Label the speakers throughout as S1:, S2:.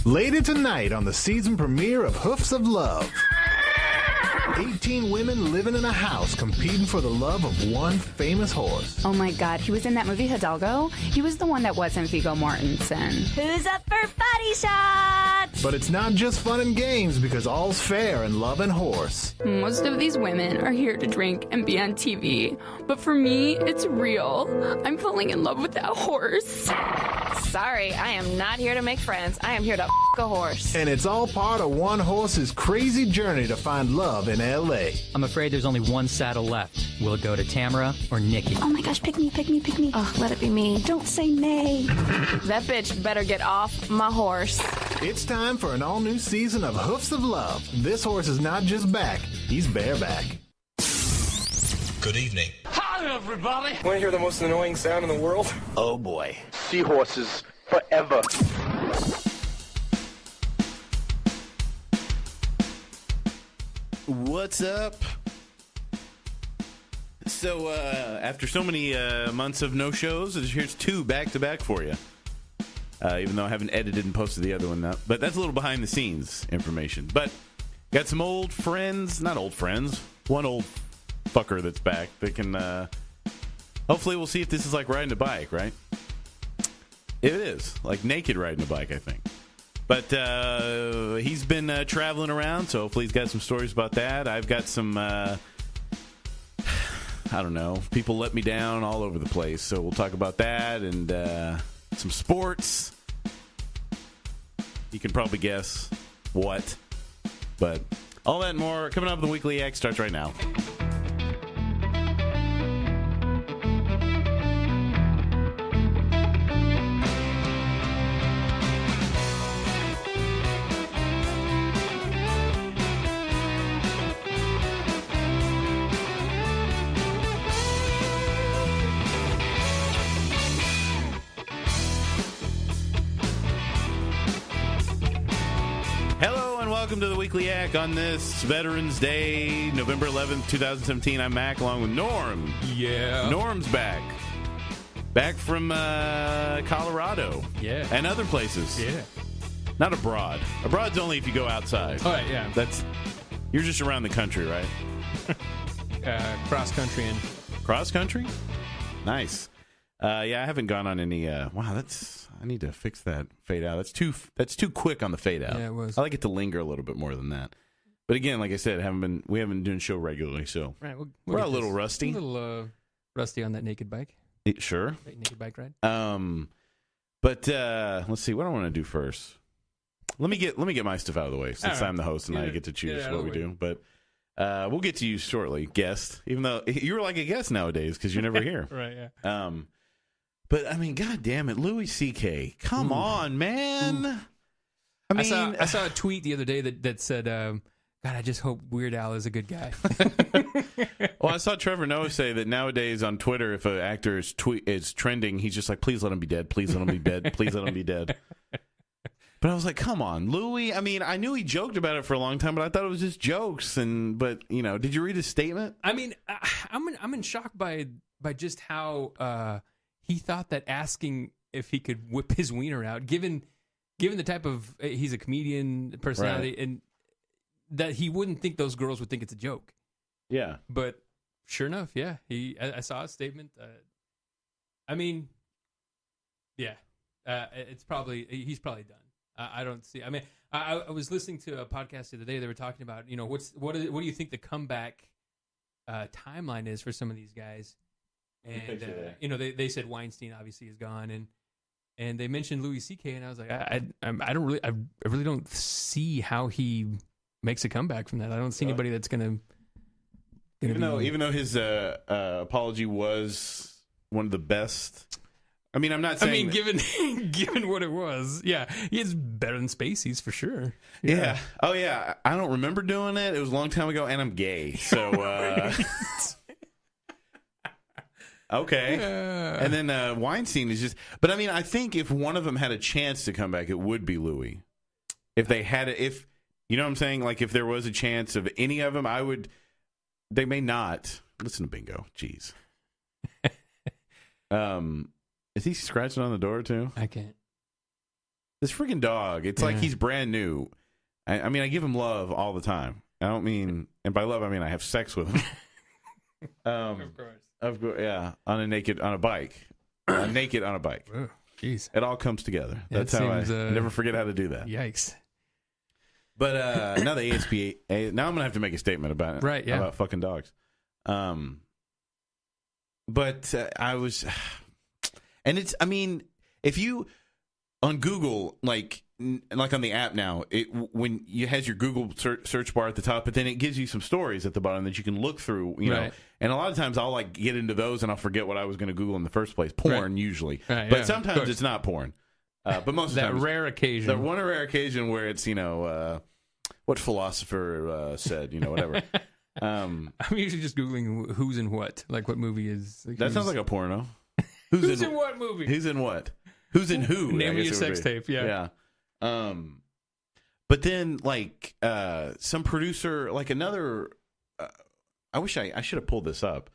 S1: Later tonight on the season premiere of Hoofs of Love. 18 women living in a house competing for the love of one famous horse.
S2: Oh my God, he was in that movie Hidalgo? He was the one that wasn't Viggo Mortensen.
S3: Who's up for body shots?
S1: But it's not just fun and games because all's fair in love and horse.
S2: Most of these women are here to drink and be on TV. But for me, it's real. I'm falling in love with that horse.
S3: Sorry, I am not here to make friends. I am here to a horse.
S1: And it's all part of one horse's crazy journey to find love in L.A.
S4: I'm afraid there's only one saddle left. Will it go to Tamara or Nikki?
S5: Oh my gosh, pick me, pick me, pick me.
S3: Oh, let it be me.
S5: Don't say nay.
S3: That bitch better get off my horse.
S1: It's time for an all-new season of Hoofs of Love. This horse is not just back, he's bareback.
S6: Good evening.
S7: Hi, everybody.
S8: Want to hear the most annoying sound in the world?
S6: Oh boy.
S8: Seahorses forever.
S9: What's up? So, after so many months of no shows, here's two back-to-back for you. Even though I haven't edited and posted the other one up. But that's a little behind-the-scenes information. But got some old friends, not old friends, one old fucker that's back that can, hopefully we'll see if this is like riding a bike, right? It is, like naked riding a bike, I think. But he's been traveling around, so hopefully he's got some stories about that. I've got some, I don't know, people let me down all over the place, so we'll talk about that and some sports. You can probably guess what, but all that and more coming up with the Weekly X starts right now. Welcome to the Weekly Yak on this Veterans Day, November 11th, 2017. I'm Mac along with Norm.
S10: Yeah.
S9: Norm's back. Back from Colorado.
S10: Yeah.
S9: And other places.
S10: Yeah.
S9: Not abroad. Abroad's only if you go outside.
S10: Oh, yeah.
S9: You're just around the country, right?
S10: Cross country and
S9: cross country? Nice. Yeah, I haven't gone on any I need to fix that fade out. That's too quick on the fade out.
S10: Yeah, it was.
S9: I like it to linger a little bit more than that. But again, like I said, we haven't been doing show regularly, so
S10: right,
S9: we're a little rusty.
S10: A little rusty on that naked bike.
S9: Sure.
S10: Naked bike ride.
S9: But let's see what I want to do first. Let me get my stuff out of the way since I'm the host and I get to choose what we do. But we'll get to you shortly, guest. Even though you're like a guest nowadays because you're never here.
S10: Right. Yeah.
S9: But, I mean, God damn it, Louis C.K. Come on, man.
S10: Ooh. I mean, I saw a tweet the other day that said, God, I just hope Weird Al is a good guy.
S9: Well, I saw Trevor Noah say that nowadays on Twitter, if an actor is trending, he's just like, please let him be dead. Please let him be dead. Please let him be dead. But I was like, come on, Louis. I mean, I knew he joked about it for a long time, but I thought it was just jokes. But, you know, did you read his statement?
S10: I mean, I'm in shock by just how... he thought that asking if he could whip his wiener out, given the type of he's a comedian personality, right, and that he wouldn't think those girls would think it's a joke.
S9: Yeah,
S10: but sure enough, yeah, I saw a statement. I mean, yeah, he's probably done. I don't see. I mean, I was listening to a podcast the other day. They were talking about, you know, what do you think the comeback timeline is for some of these guys. And you know, they said Weinstein obviously is gone, and they mentioned Louis C.K. and I was like, I really don't see how he makes a comeback from that. I don't see anybody that's gonna even
S9: though his apology was one of the best. I mean, I'm not saying.
S10: I mean, given what it was, yeah, he's better than Spacey's for sure.
S9: Yeah. Oh yeah. I don't remember doing it. It was a long time ago, and I'm gay, so. Okay. And then Weinstein is just... But, I mean, I think if one of them had a chance to come back, it would be Louis. If they had it... If, you know what I'm saying? Like, if there was a chance of any of them, I would... They may not. Listen to Bingo. Jeez. Is he scratching on the door, too?
S10: I can't.
S9: This freaking dog. It's like he's brand new. I mean, I give him love all the time. I don't mean, and by love, I mean I have sex with him. Of course. Yeah, on a bike. Naked on a bike.
S10: Oh, jeez.
S9: It all comes together. That's how I never forget how to do that.
S10: Yikes.
S9: But now the ASPCA, now I'm going to have to make a statement about it.
S10: Right, yeah.
S9: About fucking dogs. But I was, and it's, I mean, if you, on Google, like on the app now, when you has your Google search bar at the top, but then it gives you some stories at the bottom that you can look through, you know. And a lot of times I'll like get into those and I'll forget what I was going to Google in the first place. Porn usually, but sometimes it's not porn. But most of the time,
S10: rare occasion,
S9: that one rare occasion where it's, you know, what philosopher said, you know, whatever.
S10: I'm usually just Googling who's in what, like what movie is. Like,
S9: that sounds like a porno.
S10: Who's in what movie?
S9: Who's in what? Who's in who?
S10: Name of your sex tape. Yeah.
S9: But then like some producer, like another. I wish I should have pulled this up,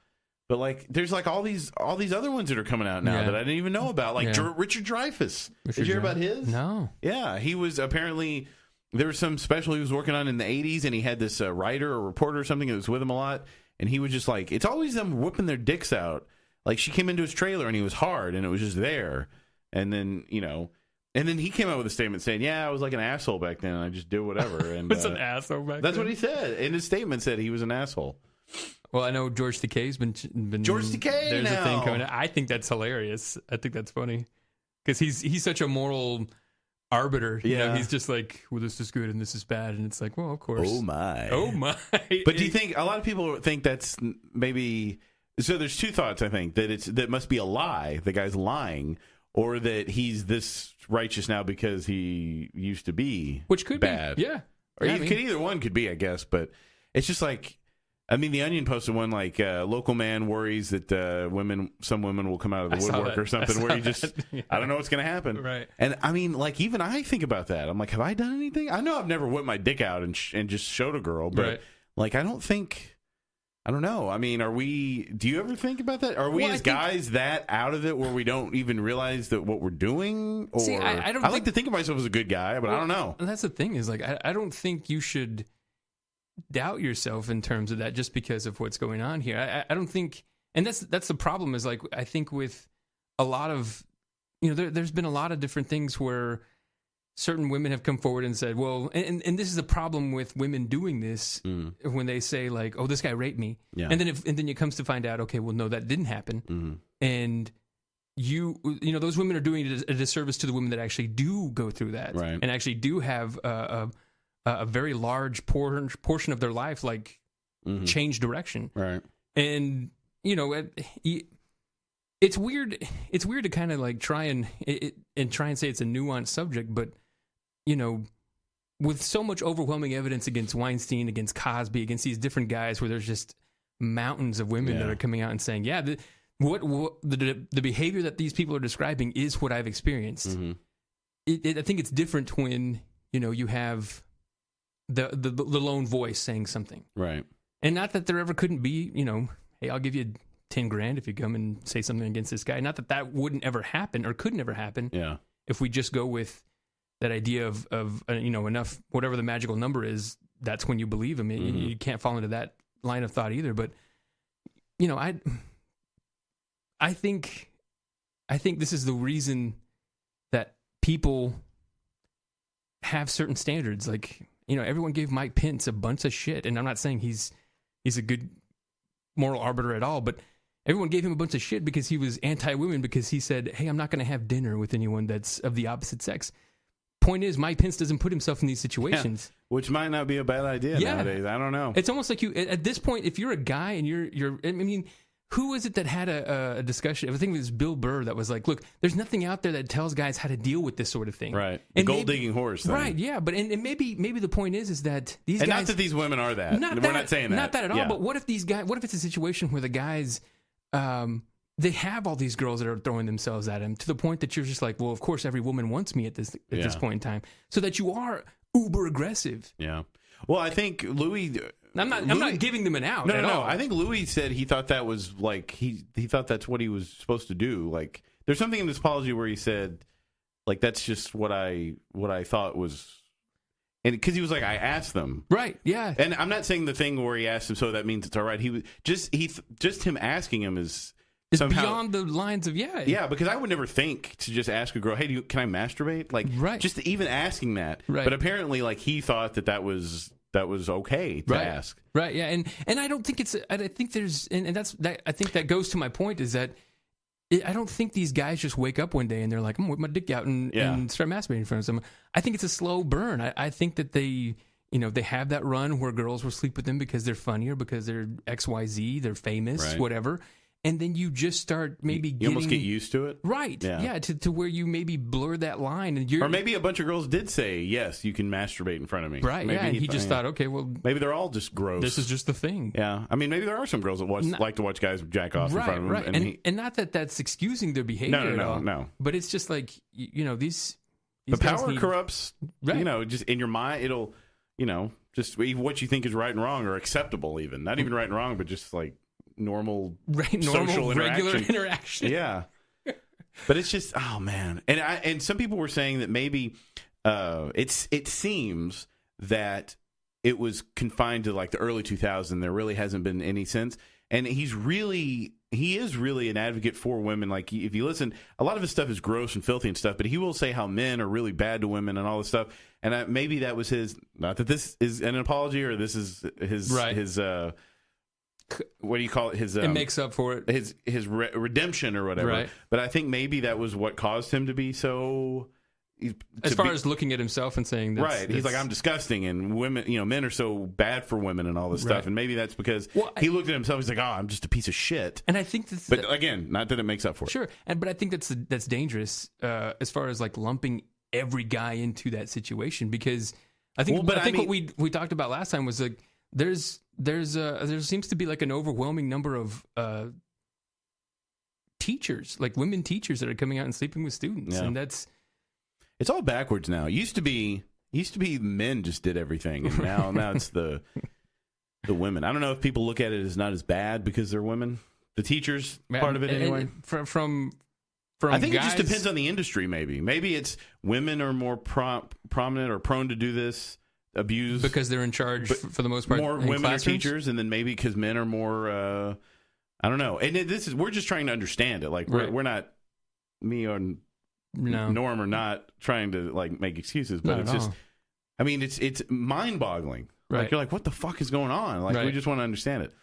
S9: but like there's like all these other ones that are coming out now that I didn't even know about, like Richard Dreyfuss. Did you hear about his?
S10: No.
S9: Yeah, he was apparently. There was some special he was working on in the 80s, and he had this writer or reporter or something that was with him a lot, and he was just like, it's always them whipping their dicks out. Like, she came into his trailer, and he was hard, and it was just there. And then, you know, and then he came out with a statement saying, yeah, I was like an asshole back then, and I just did whatever. And
S10: was an asshole back then?
S9: That's what he said. In his statement said he was an asshole.
S10: Well, I know George Takei's been
S9: George Takei
S10: there's
S9: now.
S10: A thing coming out. I think that's hilarious. I think that's funny. Because he's such a moral arbiter. You know, he's just like, well, this is good and this is bad, and it's like, well, of course.
S9: Oh my.
S10: But
S9: do you think a lot of people think that's maybe? So there's two thoughts. I think that must be a lie. The guy's lying, or that he's this righteous now because he used to be,
S10: which could
S9: bad.
S10: Be, yeah.
S9: Or either one could be, I guess. But it's just like. I mean, The Onion posted one like local man worries that some women will come out of the woodwork or something where you just, I don't know what's going to happen.
S10: Right.
S9: And I mean, like, even I think about that. I'm like, have I done anything? I know I've never whipped my dick out and just showed a girl, but like, I don't know. I mean, do you ever think about that? Are we as guys that out of it where we don't even realize that what we're doing? Or
S10: See, I
S9: like to think of myself as a good guy, but I don't know.
S10: And that's the thing is like, I don't think you should doubt yourself in terms of that just because of what's going on here. I don't think, and that's the problem is like, I think with a lot of, you know, there's been a lot of different things where certain women have come forward and said, well, and this is a problem with women doing this when they say like, oh, this guy raped me. Yeah. And then it comes to find out, okay, well, no, that didn't happen. Mm-hmm. And you know, those women are doing a disservice to the women that actually do go through that and actually do have a very large portion of their life, like, change direction.
S9: Right.
S10: And, you know, it's weird. It's weird to kind of like try and say it's a nuanced subject, but, you know, with so much overwhelming evidence against Weinstein, against Cosby, against these different guys where there's just mountains of women that are coming out and saying, yeah, the behavior that these people are describing is what I've experienced. Mm-hmm. I think it's different when, you know, you have the lone voice saying something.
S9: Right.
S10: And not that there ever couldn't be, you know, hey, I'll give you $10,000 if you come and say something against this guy. Not that wouldn't ever happen or could never happen.
S9: Yeah.
S10: If we just go with that idea of you know, enough, whatever the magical number is, that's when you believe him. You can't fall into that line of thought either. But, you know, I think this is the reason that people have certain standards. Like, you know, everyone gave Mike Pence a bunch of shit, and I'm not saying he's a good moral arbiter at all, but everyone gave him a bunch of shit because he was anti-women, because he said, hey, I'm not going to have dinner with anyone that's of the opposite sex. Point is, Mike Pence doesn't put himself in these situations.
S9: Yeah, which might not be a bad idea nowadays. I don't know.
S10: It's almost like at this point, if you're a guy and you're I mean, who was it that had a discussion? I think it was Bill Burr that was like, look, there's nothing out there that tells guys how to deal with this sort of thing.
S9: Right. The gold-digging horse thing.
S10: Right, yeah. But and maybe the point is that these guys...
S9: And not that these women are that. We're not saying that.
S10: Not that at all. But what if it's a situation where the guys... they have all these girls that are throwing themselves at him to the point that you're just like, well, of course every woman wants me at this point in time. So that you are uber aggressive.
S9: Yeah. Well, I think Louis...
S10: I'm not giving them an out at all.
S9: I think Louis said he thought that was like he thought that's what he was supposed to do. Like, there's something in this apology where he said Like that's just what I thought was, and because he was like, I asked them,
S10: right? Yeah,
S9: and I'm not saying the thing where he asked him, so that means it's all right. He was just him asking him is somehow
S10: beyond the lines of
S9: yeah. Because I would never think to just ask a girl, hey, can I masturbate? Like,
S10: right?
S9: Just even asking that,
S10: right?
S9: But apparently, like he thought that was okay to ask,
S10: right? Yeah, and I don't think it's. I think there's, and that's that. I think that goes to my point is that. I don't think these guys just wake up one day and they're like, I'm going to whip my dick out and start masturbating in front of someone. I think it's a slow burn. I think that they have that run where girls will sleep with them because they're funny or because they're XYZ, they're famous, whatever. And then you just start maybe
S9: you almost get used to it.
S10: Right. Yeah, to where you maybe blur that line. And
S9: or maybe a bunch of girls did say, yes, you can masturbate in front of me.
S10: Right,
S9: maybe
S10: and he just thought, okay, well...
S9: Maybe they're all just gross.
S10: This is just the thing.
S9: Yeah. I mean, maybe there are some girls that like to watch guys jack off in front of them.
S10: Right, and not that that's excusing their behavior
S9: No.
S10: But it's just like, these
S9: the power corrupts, just in your mind, it'll, just what you think is right and wrong or acceptable even. Not even right and wrong, but just like... Normal social
S10: regular interaction.
S9: Yeah. But it's just, oh man. And some people were saying that maybe it seems that it was confined to like the early 2000s. There really hasn't been any since. And he is really an advocate for women. Like if you listen, a lot of his stuff is gross and filthy and stuff, but he will say how men are really bad to women and all this stuff. And maybe that was his, not that this is an apology or this is his what do you call it?
S10: It makes up for it.
S9: His redemption or whatever.
S10: Right.
S9: But I think maybe that was what caused him to be so.
S10: As far as looking at himself and saying,
S9: right? He's like, I'm disgusting, and women, men are so bad for women and all this stuff. And maybe that's because he looked at himself. He's like, oh, I'm just a piece of shit.
S10: And I think that's,
S9: but again, not that it makes up for it.
S10: Sure, but I think that's dangerous as far as like lumping every guy into that situation because I think what we talked about last time was like there seems to be like an overwhelming number of teachers, like women teachers that are coming out and sleeping with students, and
S9: it's all backwards now. It used to be men just did everything, and now it's the women. I don't know if people look at it as not as bad because they're women. The teachers part of it anyway.
S10: From
S9: I think
S10: guys,
S9: it just depends on the industry. Maybe it's women are more prominent or prone to do this. Abuse
S10: because they're in charge for the most part.
S9: More women are teachers, and then maybe because men are more. I don't know. And we're just trying to understand it. Like we're not me or Norm are not trying to like make excuses, but it's just. I mean, it's mind boggling.
S10: Right.
S9: Like you're like, what the fuck is going on? Like we just want to understand it.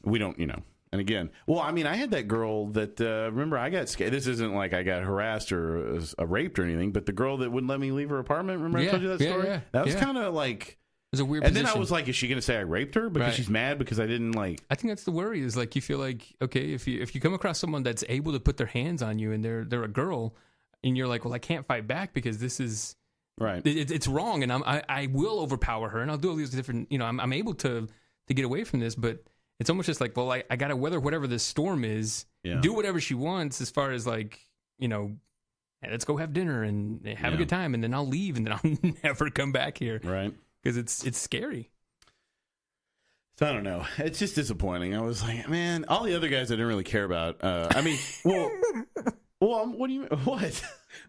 S9: We don't, And again, well, I mean, I had that girl that remember I got scared. This isn't like I got harassed or raped or anything, but the girl that wouldn't let me leave her apartment. Remember I told you that story?
S10: Yeah,
S9: that was kind of like
S10: it was a weird.
S9: And
S10: position.
S9: then I was like, is she going to say I raped her because she's mad because I didn't like?
S10: I think that's the worry. Is like you feel like okay, if you come across someone that's able to put their hands on you and they're a girl, and you're like, well, I can't fight back because this is
S9: right.
S10: It's wrong, and I will overpower her, and I'll do all these different. I'm able to get away from this, but. It's almost just like, well, I got to weather whatever this storm is, do whatever she wants as far as like, hey, let's go have dinner and have a good time. And then I'll leave and then I'll never come back here.
S9: Right.
S10: Because it's scary.
S9: So I don't know. It's just disappointing. I was like, man, all the other guys I didn't really care about. I mean, well, what do you mean? What?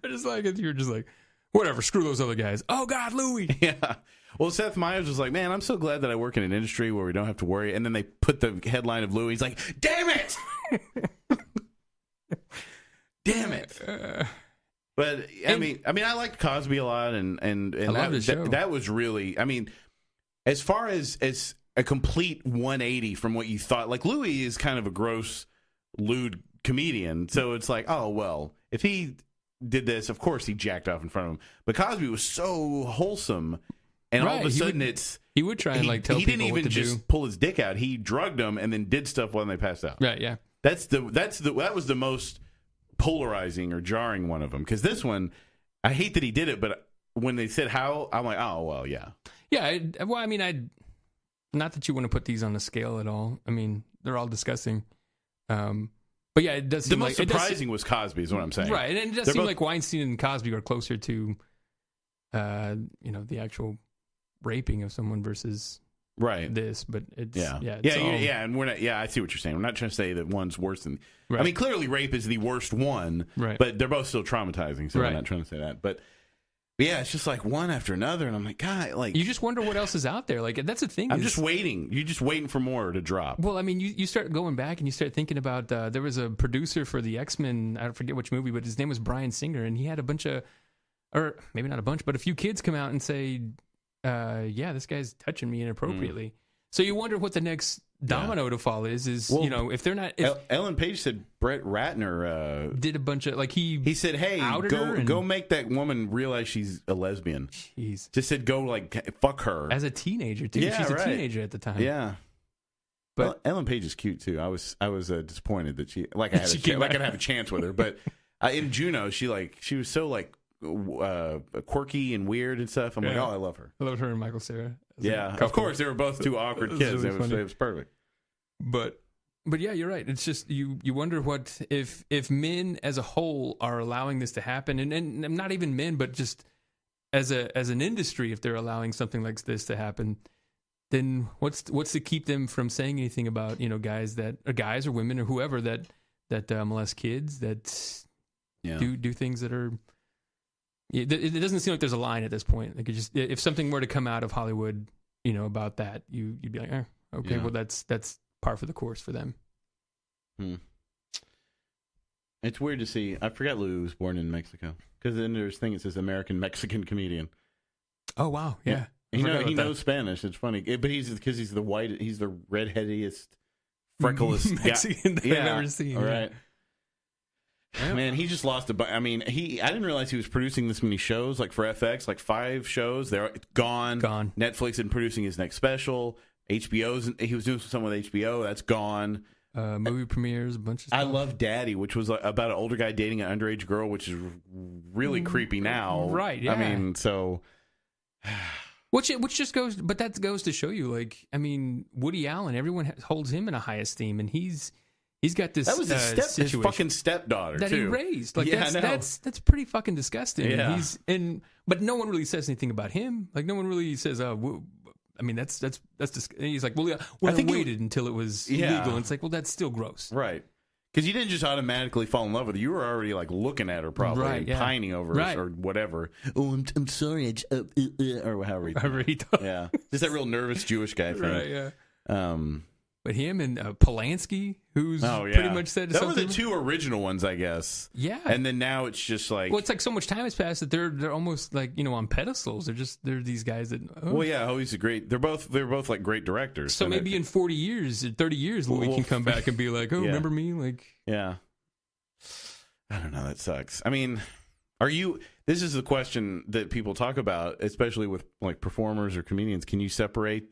S10: I just like it. You're just like, whatever, screw those other guys. Oh, God, Louis.
S9: Yeah. Well, Seth Meyers was like, man, I'm so glad that I work in an industry where we don't have to worry. And then they put the headline of Louis. He's like, damn it. Damn it. But I mean, I liked Cosby a lot. And
S10: I love the show.
S9: That was really, I mean, as far as a complete 180 from what you thought, like Louis is kind of a gross, lewd comedian. So it's like, oh, well, if he did this, of course he jacked off in front of him. But Cosby was so wholesome. And all of a sudden,
S10: he would try and like tell people what to do.
S9: He didn't even just pull his dick out. He drugged them and then did stuff when they passed out.
S10: Right? Yeah.
S9: That was the most polarizing or jarring one of them. Because this one, I hate that he did it, but when they said how, I'm like, oh well, yeah.
S10: Yeah. Well, I mean, not that you want to put these on a scale at all. I mean, they're all disgusting. But yeah, it does.
S9: The most surprising was Cosby, is what I'm saying.
S10: Right, and it does seem like Weinstein and Cosby are closer to, the actual raping of someone versus
S9: right.
S10: this, but it's
S9: Yeah,
S10: it's all-
S9: and we're not. Yeah, I see what you're saying. We're not trying to say that one's worse than.
S10: Right.
S9: I mean, clearly, rape is the worst one,
S10: Right.
S9: but they're both still traumatizing. So
S10: Right.
S9: I'm not trying to say that, but yeah, it's just like one after another, and I'm like, God, like
S10: You just wonder what else is out there. Like that's the thing.
S9: I'm
S10: is-
S9: just waiting. You're just waiting for more to drop.
S10: Well, I mean, you start going back and you start thinking about there was a producer for the X-Men, I don't forget which movie, but his name was Bryan Singer, and he had a bunch of, or maybe not a bunch, but a few kids come out and say, yeah, this guy's touching me inappropriately. So you wonder what the next domino to fall is
S9: Well,
S10: you know, if they're not, if
S9: Ellen Page said Brett Ratner
S10: did a bunch of, like
S9: he said, hey,
S10: outed her and-
S9: go make that woman realize she's a lesbian.
S10: Jeez.
S9: Just said go like fuck her.
S10: As a teenager, too.
S9: Yeah,
S10: She's a
S9: right.
S10: teenager at the time.
S9: Yeah.
S10: But-
S9: Well, Ellen Page is cute too. I was disappointed that she I had
S10: She
S9: a
S10: came
S9: like
S10: out.
S9: I'd have a chance with her, but in Juno she was so like quirky and weird and stuff. I'm like,
S10: Yeah.
S9: oh, I love her.
S10: I loved her and Michael Cera. as a
S9: Yeah,
S10: couple.
S9: of course they were both two awkward
S10: It was
S9: kids.
S10: really funny.
S9: It was perfect.
S10: But yeah, you're right. It's just you wonder what if men as a whole are allowing this to happen, and not even men, but just as an industry, if they're allowing something like this to happen, then what's to keep them from saying anything about guys or women or whoever that molest kids, that
S9: Yeah.
S10: do things that are. It doesn't seem like there's a line at this point. Like if something were to come out of Hollywood, about that, you'd be like, okay,
S9: Yeah.
S10: well that's par for the course for them.
S9: It's weird to see. I forgot Lou was born in Mexico because then there's thing that says American Mexican comedian.
S10: Oh wow, yeah. I
S9: He
S10: forgot about that.
S9: knows Spanish. It's funny, but he's the redheadiest, frecklest
S10: Mexican that I've ever seen.
S9: All
S10: yeah.
S9: right. Man, he just lost a. I mean, I didn't realize he was producing this many shows. Like for FX, like 5 shows. They're gone.
S10: Gone.
S9: Netflix isn't producing his next special. HBO's. He was doing something with HBO. That's gone.
S10: Movie premieres, a bunch of stuff.
S9: I Love Daddy, which was about an older guy dating an underage girl, which is really creepy now.
S10: Right, yeah.
S9: I mean, so.
S10: Which just goes, but that goes to show you, like, I mean, Woody Allen, everyone holds him in a high esteem, and he's got this.
S9: That was his
S10: situation
S9: fucking stepdaughter
S10: that
S9: too.
S10: he raised. Like
S9: Yeah, I know.
S10: that's pretty fucking disgusting.
S9: Yeah.
S10: But no one really says anything about him. Like no one really says, I mean, that's he's like, well, yeah,
S9: I
S10: I
S9: think
S10: waited until it was
S9: Yeah.
S10: legal. And it's like, well, that's still gross.
S9: Right. Because you didn't just automatically fall in love with her. You were already like looking at her probably,
S10: Right,
S9: and
S10: yeah.
S9: pining over
S10: Right.
S9: her or whatever. Oh, I'm sorry. Or however.
S10: I really don't.
S9: Yeah. Just that real nervous Jewish guy thing.
S10: Right, yeah. But him and Polanski, who's
S9: Oh, yeah.
S10: pretty much said
S9: that were
S10: something.
S9: the 2 original ones, I guess.
S10: Yeah.
S9: And then now it's just like.
S10: Well, it's like so much time has passed that they're almost like on pedestals. They're these guys that. Oh.
S9: Well, yeah, he's a great. They're both like great directors.
S10: So
S9: And
S10: maybe in 40 years, 30 years, Louis
S9: Well,
S10: can come back and be like, "Oh,
S9: yeah.
S10: remember me?" Like,
S9: yeah. I don't know. That sucks. I mean, are you? This is the question that people talk about, especially with like performers or comedians. Can you separate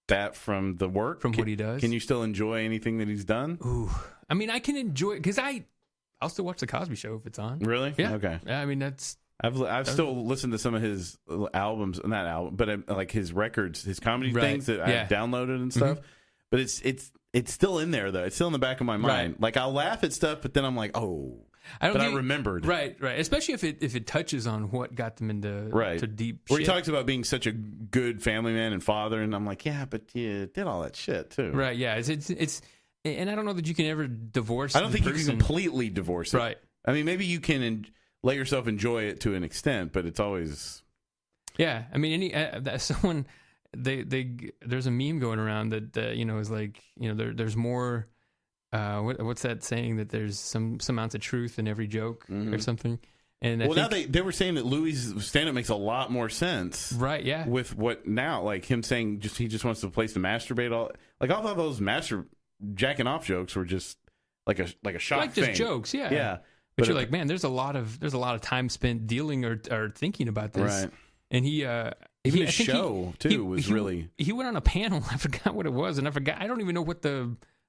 S9: that from the work,
S10: from what he does?
S9: Can you still enjoy anything that he's done?
S10: Ooh, I mean, I can enjoy it because I'll still watch the Cosby Show if it's on.
S9: Really?
S10: Yeah.
S9: Okay.
S10: Yeah, I mean that's.
S9: I've still listened to some of his albums, not album, but like his records, his comedy
S10: Right.
S9: things that
S10: Yeah.
S9: I've downloaded and stuff. But it's still in there though. It's still in the back of my mind.
S10: Right.
S9: Like I'll laugh at stuff, but then I'm like, oh.
S10: I
S9: remembered.
S10: Right. Especially if it touches on what got them into to deep.
S9: Where he
S10: shit.
S9: talks about being such a good family man and father, and I'm like, yeah, but you did all that shit too.
S10: Right. Yeah. It's and I don't know that you can ever divorce.
S9: I don't
S10: the
S9: think you
S10: person.
S9: can completely divorce it.
S10: Right.
S9: I mean, maybe you can let yourself enjoy it to an extent, but it's always.
S10: Yeah. I mean, someone there's a meme going around that is like there's more. What's that saying that there's some ounce of truth in every joke or something? And
S9: Now they were saying that Louis' stand-up makes a lot more sense,
S10: right? Yeah,
S9: with what now, like him saying he just wants a place to masturbate. All like I thought those jacking off jokes were just like a shock
S10: like
S9: thing.
S10: just jokes, yeah,
S9: yeah.
S10: But you're like, man, there's a lot of time spent dealing or thinking about this,
S9: right?
S10: And
S9: even his show too was really.
S10: He went on a panel. I forgot what it was, and I don't even know what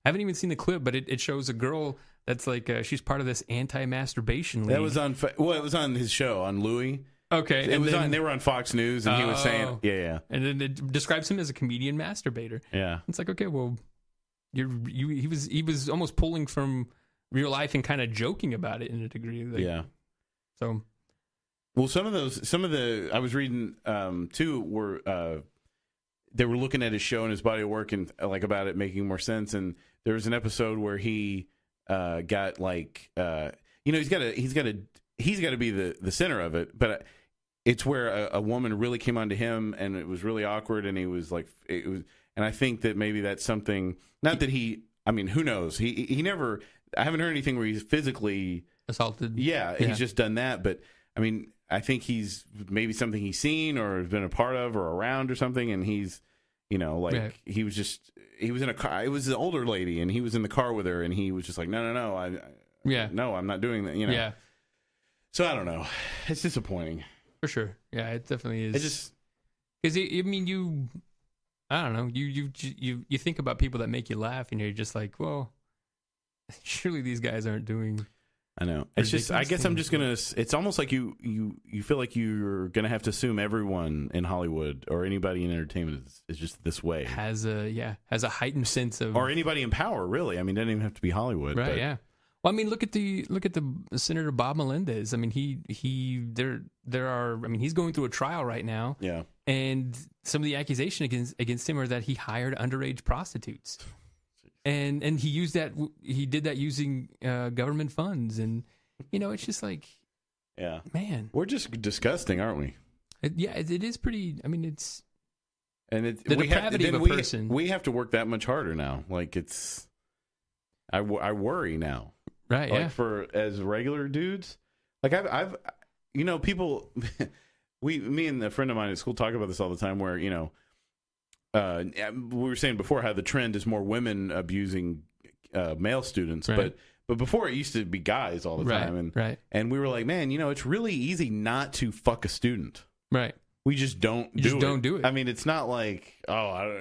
S10: I haven't even seen the clip, but it shows a girl that's like she's part of this anti-masturbation league.
S9: That was on. It was on his show on Louis.
S10: Okay,
S9: it was on. They were on Fox News, and he was saying, "Yeah."
S10: And then it describes him as a comedian masturbator.
S9: Yeah,
S10: it's like, okay, well, he was almost pulling from real life and kind of joking about it in a degree. Like,
S9: yeah.
S10: So,
S9: well, some of the I was reading too were they were looking at his show and his body of work and like about it making more sense. And there was an episode where he got like he's got to be the center of it, but it's where a woman really came onto him and it was really awkward, and he was like and I think that maybe that's something, not that who knows, he never, I haven't heard anything where he's physically
S10: assaulted.
S9: Yeah, he's just done that, but I mean, I think he's maybe something he's seen or has been a part of or around or something, and he's, he was in a car. It was an older lady, and he was in the car with her, and he was just like, no, no, I'm not doing that,
S10: Yeah.
S9: So I don't know. It's disappointing.
S10: For sure. Yeah, it definitely is.
S9: It just,
S10: because I don't know. You think about people that make you laugh, and you're just like, well, surely these guys aren't doing.
S9: I know. It's just, I guess I'm just gonna. It's almost like you feel like you're gonna have to assume everyone in Hollywood or anybody in entertainment is just this way.
S10: Has a heightened sense of,
S9: or anybody in power, really. I mean, it doesn't even have to be Hollywood,
S10: right?
S9: But,
S10: yeah. Well, I mean, look at the Senator Bob Melendez. I mean, he's going through a trial right now.
S9: Yeah.
S10: And some of the accusation against him are that he hired underage prostitutes. And he did that using government funds, and it's just like,
S9: yeah,
S10: man,
S9: we're just disgusting, aren't we?
S10: It is pretty. I mean, it's
S9: the
S10: depravity of a person.
S9: We have to work that much harder now. Like I worry now,
S10: right?
S9: Like
S10: yeah,
S9: for as regular dudes, like I've people, me and a friend of mine at school talk about this all the time. Where we were saying before how the trend is more women abusing male students,
S10: right.
S9: but before it used to be guys all the time, and we were like, man, it's really easy not to fuck a student,
S10: right?
S9: We just don't do it. I mean, it's not like,
S10: Yeah,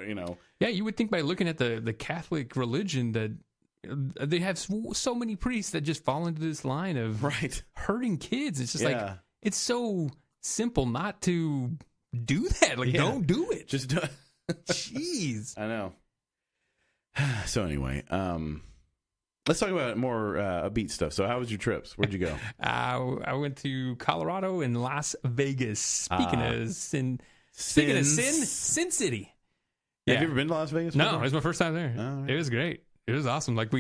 S10: you would think by looking at the Catholic religion that they have so many priests that just fall into this line of hurting kids. It's just like, it's so simple not to do that. Like, don't do it.
S9: Just do it.
S10: Jeez.
S9: I know. So anyway, let's talk about more upbeat stuff. So how was your trips? Where'd you go?
S10: I went to Colorado and Las Vegas. Speaking of Sin City.
S9: Yeah. Have you ever been to Las Vegas?
S10: No, it was my first time there. Oh, right. It was great. It was awesome. Like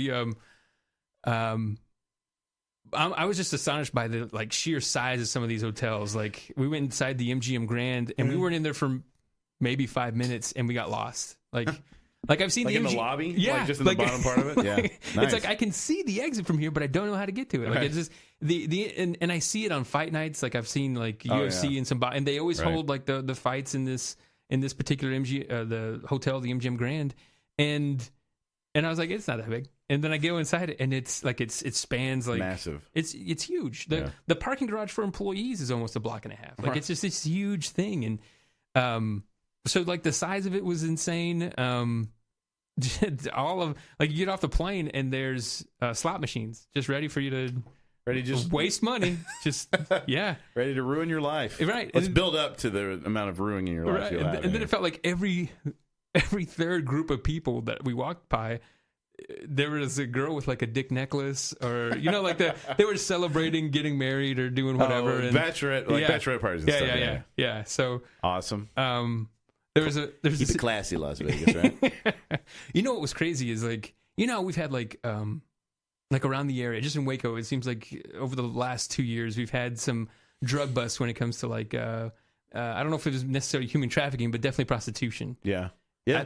S10: I was just astonished by the sheer size of some of these hotels. Like we went inside the MGM Grand, and we weren't in there for maybe 5 minutes, and we got lost. Like I've seen
S9: in the lobby, just in the bottom part of it. Yeah,
S10: nice. It's like I can see the exit from here, but I don't know how to get to it. Like it's just and I see it on fight nights. Like I've seen UFC and some, and they always hold the fights in this particular the hotel, the MGM Grand, and I was like, it's not that big. And then I go inside it, and it's like it spans
S9: massive.
S10: It's huge. The parking garage for employees is almost a block and a half. Like it's just this huge thing, and so the size of it was insane. All of you get off the plane and there's slot machines just ready for you to just waste money. Just
S9: ready to ruin your life.
S10: Right.
S9: Let's build up to the amount of ruining your life.
S10: Right. And then it felt like every third group of people that we walked by, there was a girl with a dick necklace, or they were celebrating getting married or doing whatever. And
S9: bachelorette parties and stuff.
S10: Yeah. So
S9: awesome.
S10: There's
S9: keep it classy, Las Vegas, right?
S10: What was crazy is we've had around the area, just in Waco, it seems like over the last 2 years we've had some drug busts when it comes to I don't know if it was necessarily human trafficking, but definitely prostitution.
S9: Yeah.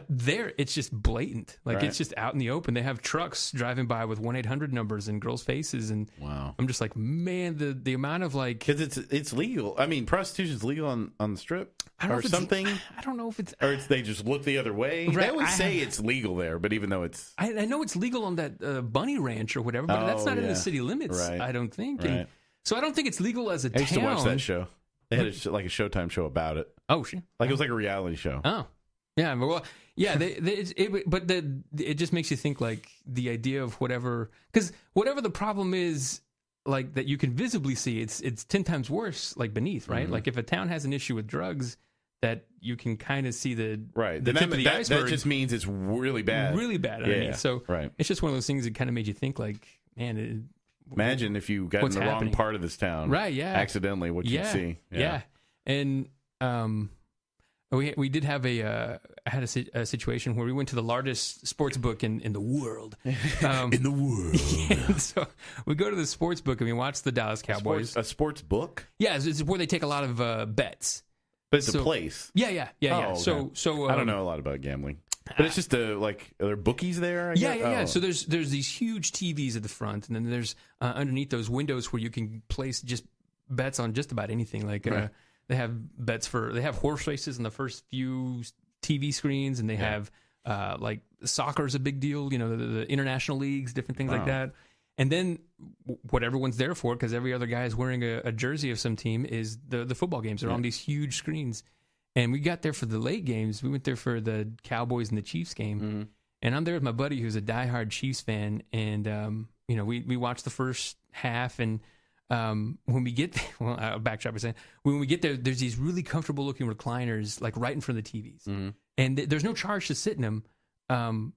S10: There, it's just blatant. It's just out in the open. They have trucks driving by with 1-800 numbers and girls' faces, and
S9: wow.
S10: I'm just like, man, the amount of
S9: because it's legal. I mean, prostitution's legal on the Strip or something.
S10: I don't know if it's
S9: they just look the other way.
S10: Right,
S9: they would say it's legal there, but even though it's
S10: I know it's legal on that Bunny Ranch or whatever, but that's not in the city limits.
S9: Right.
S10: I don't think.
S9: Right.
S10: And so I don't think it's legal as a town.
S9: I used to watch that show. They had a Showtime show about it.
S10: Oh, shit.
S9: It was like a reality show.
S10: Oh. Yeah, well, yeah, it just makes you think the idea of whatever the problem is, that you can visibly see, it's 10 times worse beneath, right?
S9: Mm-hmm.
S10: If a town has an issue with drugs, that you can kind of see the tip of the iceberg.
S9: That just means it's really bad,
S10: really bad underneath.
S9: Yeah,
S10: so it's just one of those things that kind of made you think, man,
S9: imagine if you got in the wrong part of this town,
S10: right? Yeah,
S9: accidentally, what you'd see,
S10: yeah. And We did have a situation where we went to the largest sports book in the world.
S9: In the world.
S10: Yeah, so we go to the sports book and we watch the Dallas Cowboys.
S9: A sports book?
S10: Yeah, it's where they take a lot of bets.
S9: But it's a place.
S10: Yeah.
S9: Oh,
S10: So
S9: I don't know a lot about gambling. But it's just are there bookies there? I guess?
S10: Yeah. So there's these huge TVs at the front, and then there's underneath those windows where you can place just bets on just about anything. Like
S9: Right.
S10: they have bets they have horse races in the first few TV screens, and they have like soccer is a big deal. You know, the international leagues, different things like that. And then what everyone's there for, because every other guy is wearing a jersey of some team, is the football games. They're on these huge screens. And we got there for the late games. We went there for the Cowboys and the Chiefs game. Mm-hmm. And I'm there with my buddy who's a diehard Chiefs fan. And, we watched the first half. And when we get there, well, I'll backtrack by saying, when we get there, there's these really comfortable looking recliners, like right in front of the TVs. Mm-hmm. And there's no charge to sit in them.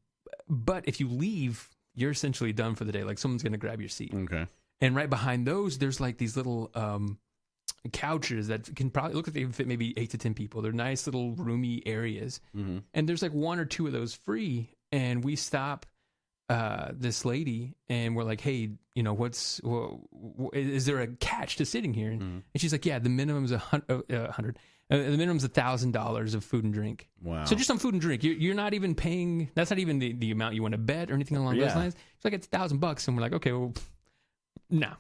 S10: But if you leave, you're essentially done for the day. Like someone's going to grab your seat.
S9: Okay.
S10: And right behind those, there's like these little couches that can probably look like they can fit maybe 8 to 10 people. They're nice little roomy areas. Mm-hmm. And there's like 1 or 2 of those free. And we stop this lady and we're like, hey, is there a catch to sitting here? And she's like, yeah, the minimum's $100. The minimum's $1,000 of food and drink.
S9: Wow.
S10: So just on food and drink, you're not even paying. That's not even the amount you want to bet or anything along those lines. It's like it's $1,000, and we're like, okay, well, no.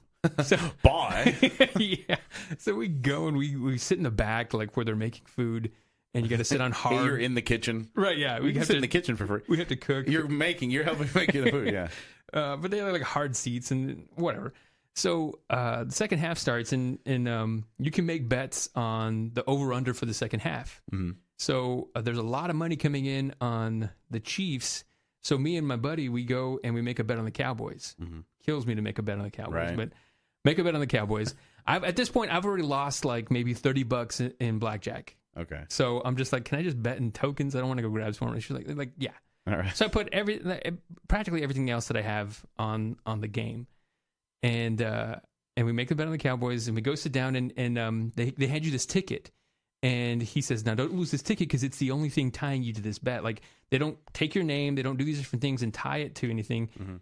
S10: So
S9: bye.
S10: Yeah. So we go and we sit in the back, like where they're making food, and you got to sit on hard.
S9: You're in the kitchen,
S10: right? Yeah,
S9: we can sit in the kitchen for free.
S10: We have to cook.
S9: You're helping make the food. Yeah.
S10: But they have like hard seats and whatever. So the second half starts, and you can make bets on the over-under for the second half. Mm-hmm. So there's a lot of money coming in on the Chiefs. So me and my buddy, we go and we make a bet on the Cowboys. Mm-hmm. Kills me to make a bet on the Cowboys,
S9: right.
S10: But make a bet on the Cowboys. At this point, I've already lost like maybe $30 in blackjack.
S9: Okay.
S10: So I'm just like, can I just bet in tokens? I don't want to go grab some. She's like, yeah.
S9: All right.
S10: So I put practically everything else that I have on the game. And we make the bet on the Cowboys, and we go sit down, and they hand you this ticket, and he says, now don't lose this ticket because it's the only thing tying you to this bet. Like they don't take your name, they don't do these different things and tie it to anything. Mm-hmm.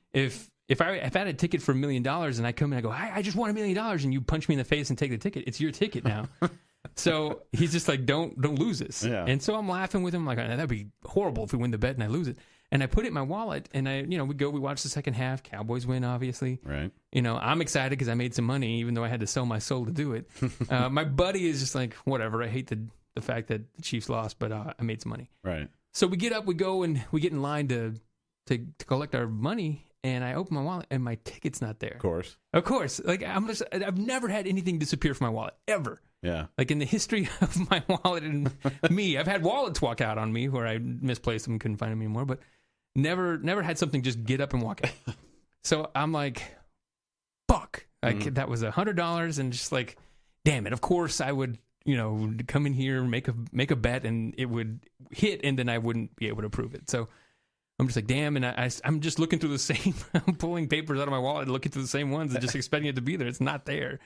S10: If I had a ticket for $1 million and I come in and I go, I just won $1 million, and you punch me in the face and take the ticket, it's your ticket now. So he's just like, don't lose this. Yeah. And so I'm laughing with him like, that'd be horrible if we win the bet and I lose it. And I put it in my wallet, and we watch the second half. Cowboys win, obviously. Right. I'm excited because I made some money, even though I had to sell my soul to do it. My buddy is just like, whatever. I hate the fact that the Chiefs lost, but I made some money. Right. So we get up, we go, and we get in line to collect our money. And I open my wallet, and my ticket's not there. Of course. Like I've never had anything disappear from my wallet ever. Yeah. Like in the history of my wallet and me, I've had wallets walk out on me where I misplaced them and couldn't find them anymore, but never had something just get up and walk out. So I'm like, fuck. Like that was $100, and just like, damn it. Of course I would, come in here, make a bet, and it would hit, and then I wouldn't be able to prove it. So I'm just like, damn, and I'm just looking through the same, I'm pulling papers out of my wallet, looking through the same ones and just expecting it to be there. It's not there.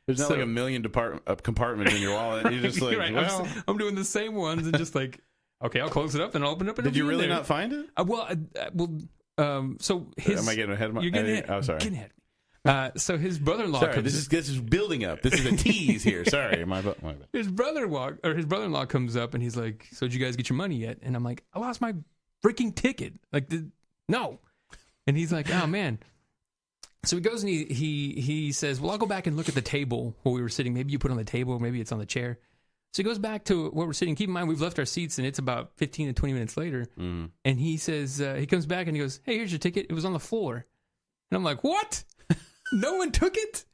S9: There's not like a million compartments in your wallet. You're just like,
S10: right.
S9: Well.
S10: I'm doing the same ones and just like, okay, I'll close it up and I'll open it up. And
S9: did you really not find it?
S10: So his...
S9: Am I getting ahead of my...
S10: You're getting ahead.
S9: Oh, sorry.
S10: Getting ahead of me. So his brother-in-law...
S9: Sorry, this is building up. This is a tease here. Sorry, my bad.
S10: His brother-in-law comes up and he's like, so did you guys get your money yet? And I'm like, I lost my freaking ticket. Like, no. And he's like, oh, man. So he goes and he says, well, I'll go back and look at the table where we were sitting. Maybe you put it on the table, or maybe it's on the chair. So he goes back to where we're sitting. Keep in mind, we've left our seats, and it's about 15 to 20 minutes later. Mm. And he says, he comes back and he goes, hey, here's your ticket. It was on the floor. And I'm like, what? No one took it?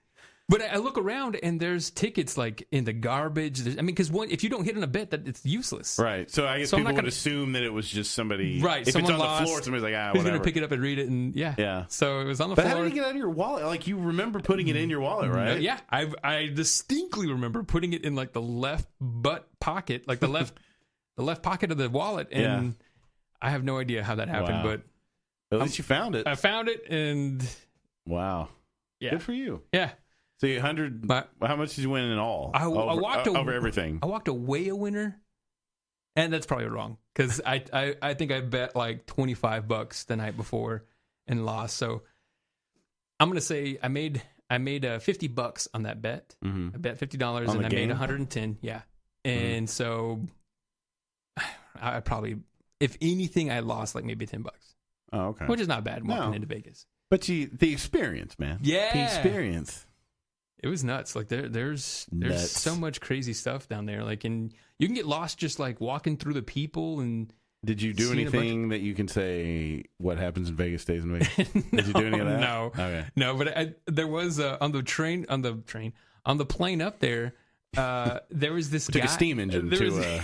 S10: But I look around, and there's tickets like in the garbage. Because if you don't hit on a bet, that it's useless.
S9: Right. So I guess people would assume that it was just somebody.
S10: Right.
S9: If
S10: someone
S9: it's on
S10: lost,
S9: the floor, somebody's like,
S10: who's
S9: whatever.
S10: going to pick it up and read it? And yeah. So it was on the
S9: floor.
S10: But
S9: how did it get out of your wallet? Like, you remember putting it in your wallet, right?
S10: Yeah. I distinctly remember putting it in like the left butt pocket, like the left pocket of the wallet, and I have no idea how that happened.
S9: Wow. But at least you found it.
S10: I found it, and
S9: wow. Yeah. Good for you.
S10: Yeah.
S9: So 100. How much did you win in all?
S10: I walked
S9: over everything.
S10: I walked away a winner. And that's probably wrong because I think I bet like $25 the night before and lost. So I'm gonna say I made $50 on that bet. I bet $50 and I made 110. Yeah, and so I probably, if anything, I lost like maybe $10.
S9: Oh, okay.
S10: Which is not bad walking into Vegas.
S9: But the experience, man.
S10: Yeah,
S9: the experience.
S10: It was nuts. Like there's
S9: Nuts.
S10: so much crazy stuff down there. Like, and you can get lost just like walking through the people. And
S9: did you do
S10: seeing a bunch
S9: anything that you can say what happens in Vegas stays in Vegas? Did you do any of that?
S10: No.
S9: Okay.
S10: No, but there was on the plane up there. There was this
S9: Took
S10: guy.
S9: a steam engine to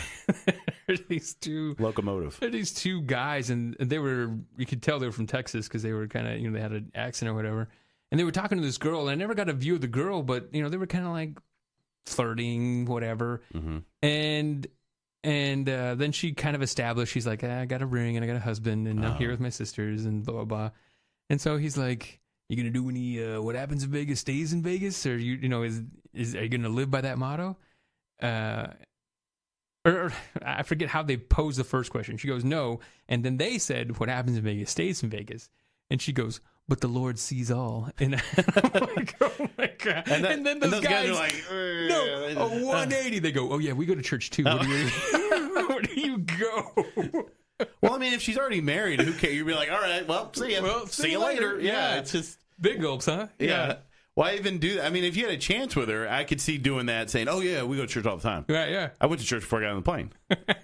S10: these two
S9: locomotive.
S10: These two guys, and they were, you could tell they were from Texas because they were kind of, they had an accent or whatever. And they were talking to this girl, and I never got a view of the girl, but they were kind of like flirting, whatever.
S9: Mm-hmm.
S10: And then she kind of established, she's like, I got a ring and I got a husband and I'm here with my sisters and blah blah blah. And so he's like, you gonna do any what happens in Vegas stays in Vegas, or are you gonna live by that motto? Or I forget how they posed the first question. She goes, no, and then they said, what happens in Vegas stays in Vegas, and she goes, but the Lord sees all. And I'm like, oh my God. And then those guys are like, no, a 180. They go, oh yeah, we go to church too. Where do you go?
S9: Well, I mean, if she's already married, who cares? You'd be like, all right, well, see ya.
S10: Well,
S9: see you later. Yeah, it's just
S10: big gulps, huh?
S9: Yeah. Why even do that? I mean, if you had a chance with her, I could see doing that, saying, oh yeah, we go to church all the time.
S10: Right, yeah.
S9: I went to church before I got on the plane.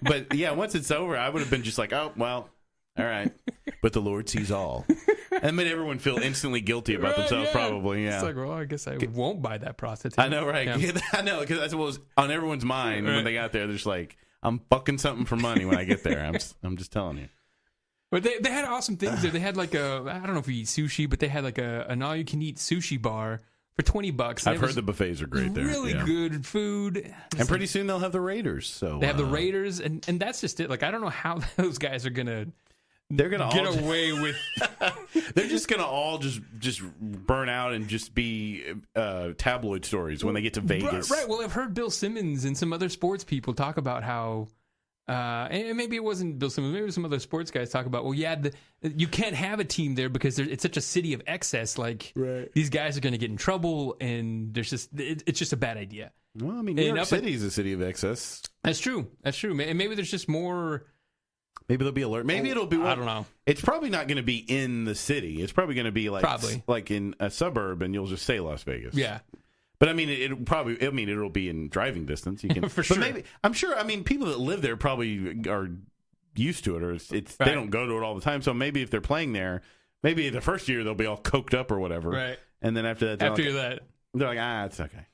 S9: But yeah, once it's over, I would have been just like, oh, well, all right. But the Lord sees all. And made everyone feel instantly guilty about themselves, probably. Yeah.
S10: It's like, well, I guess I won't buy that prostitute.
S9: I know, right?
S10: Yeah.
S9: I know, because that's what was on everyone's mind when they got there. They're just like, I'm fucking something for money when I get there. I'm just telling you.
S10: But they had awesome things there. They had like I don't know if we eat sushi, but they had like an all-you-can-eat sushi bar for $20.
S9: I've heard the buffets are great there.
S10: Really good food.
S9: And pretty soon they'll have the Raiders. So
S10: they have the Raiders, and that's just it. Like, I don't know how those guys are gonna.
S9: They're gonna
S10: get away with.
S9: They're just gonna all just burn out and just be tabloid stories when they get to Vegas.
S10: Right. Well, I've heard Bill Simmons and some other sports people talk about how. And maybe it wasn't Bill Simmons, maybe it was some other sports guys talk about, well, yeah, you can't have a team there because it's such a city of excess. Like, these guys are going to get in trouble, and there's just it's just a bad idea.
S9: Well, I mean, New York City is a city of excess.
S10: That's true. And maybe there's just more.
S9: Maybe they'll be alert. Maybe it'll be.
S10: I don't know.
S9: It's probably not going to be in the city. It's probably going to be like in a suburb, and you'll just say Las Vegas.
S10: Yeah.
S9: But I mean, it'll probably. I mean, it'll be in driving distance. You can
S10: for sure.
S9: But maybe I'm sure. I mean, people that live there probably are used to it, or it's
S10: right.
S9: They don't go to it all the time. So maybe if they're playing there, maybe the first year they'll be all coked up or whatever.
S10: Right.
S9: And then after that, they're like, it's okay.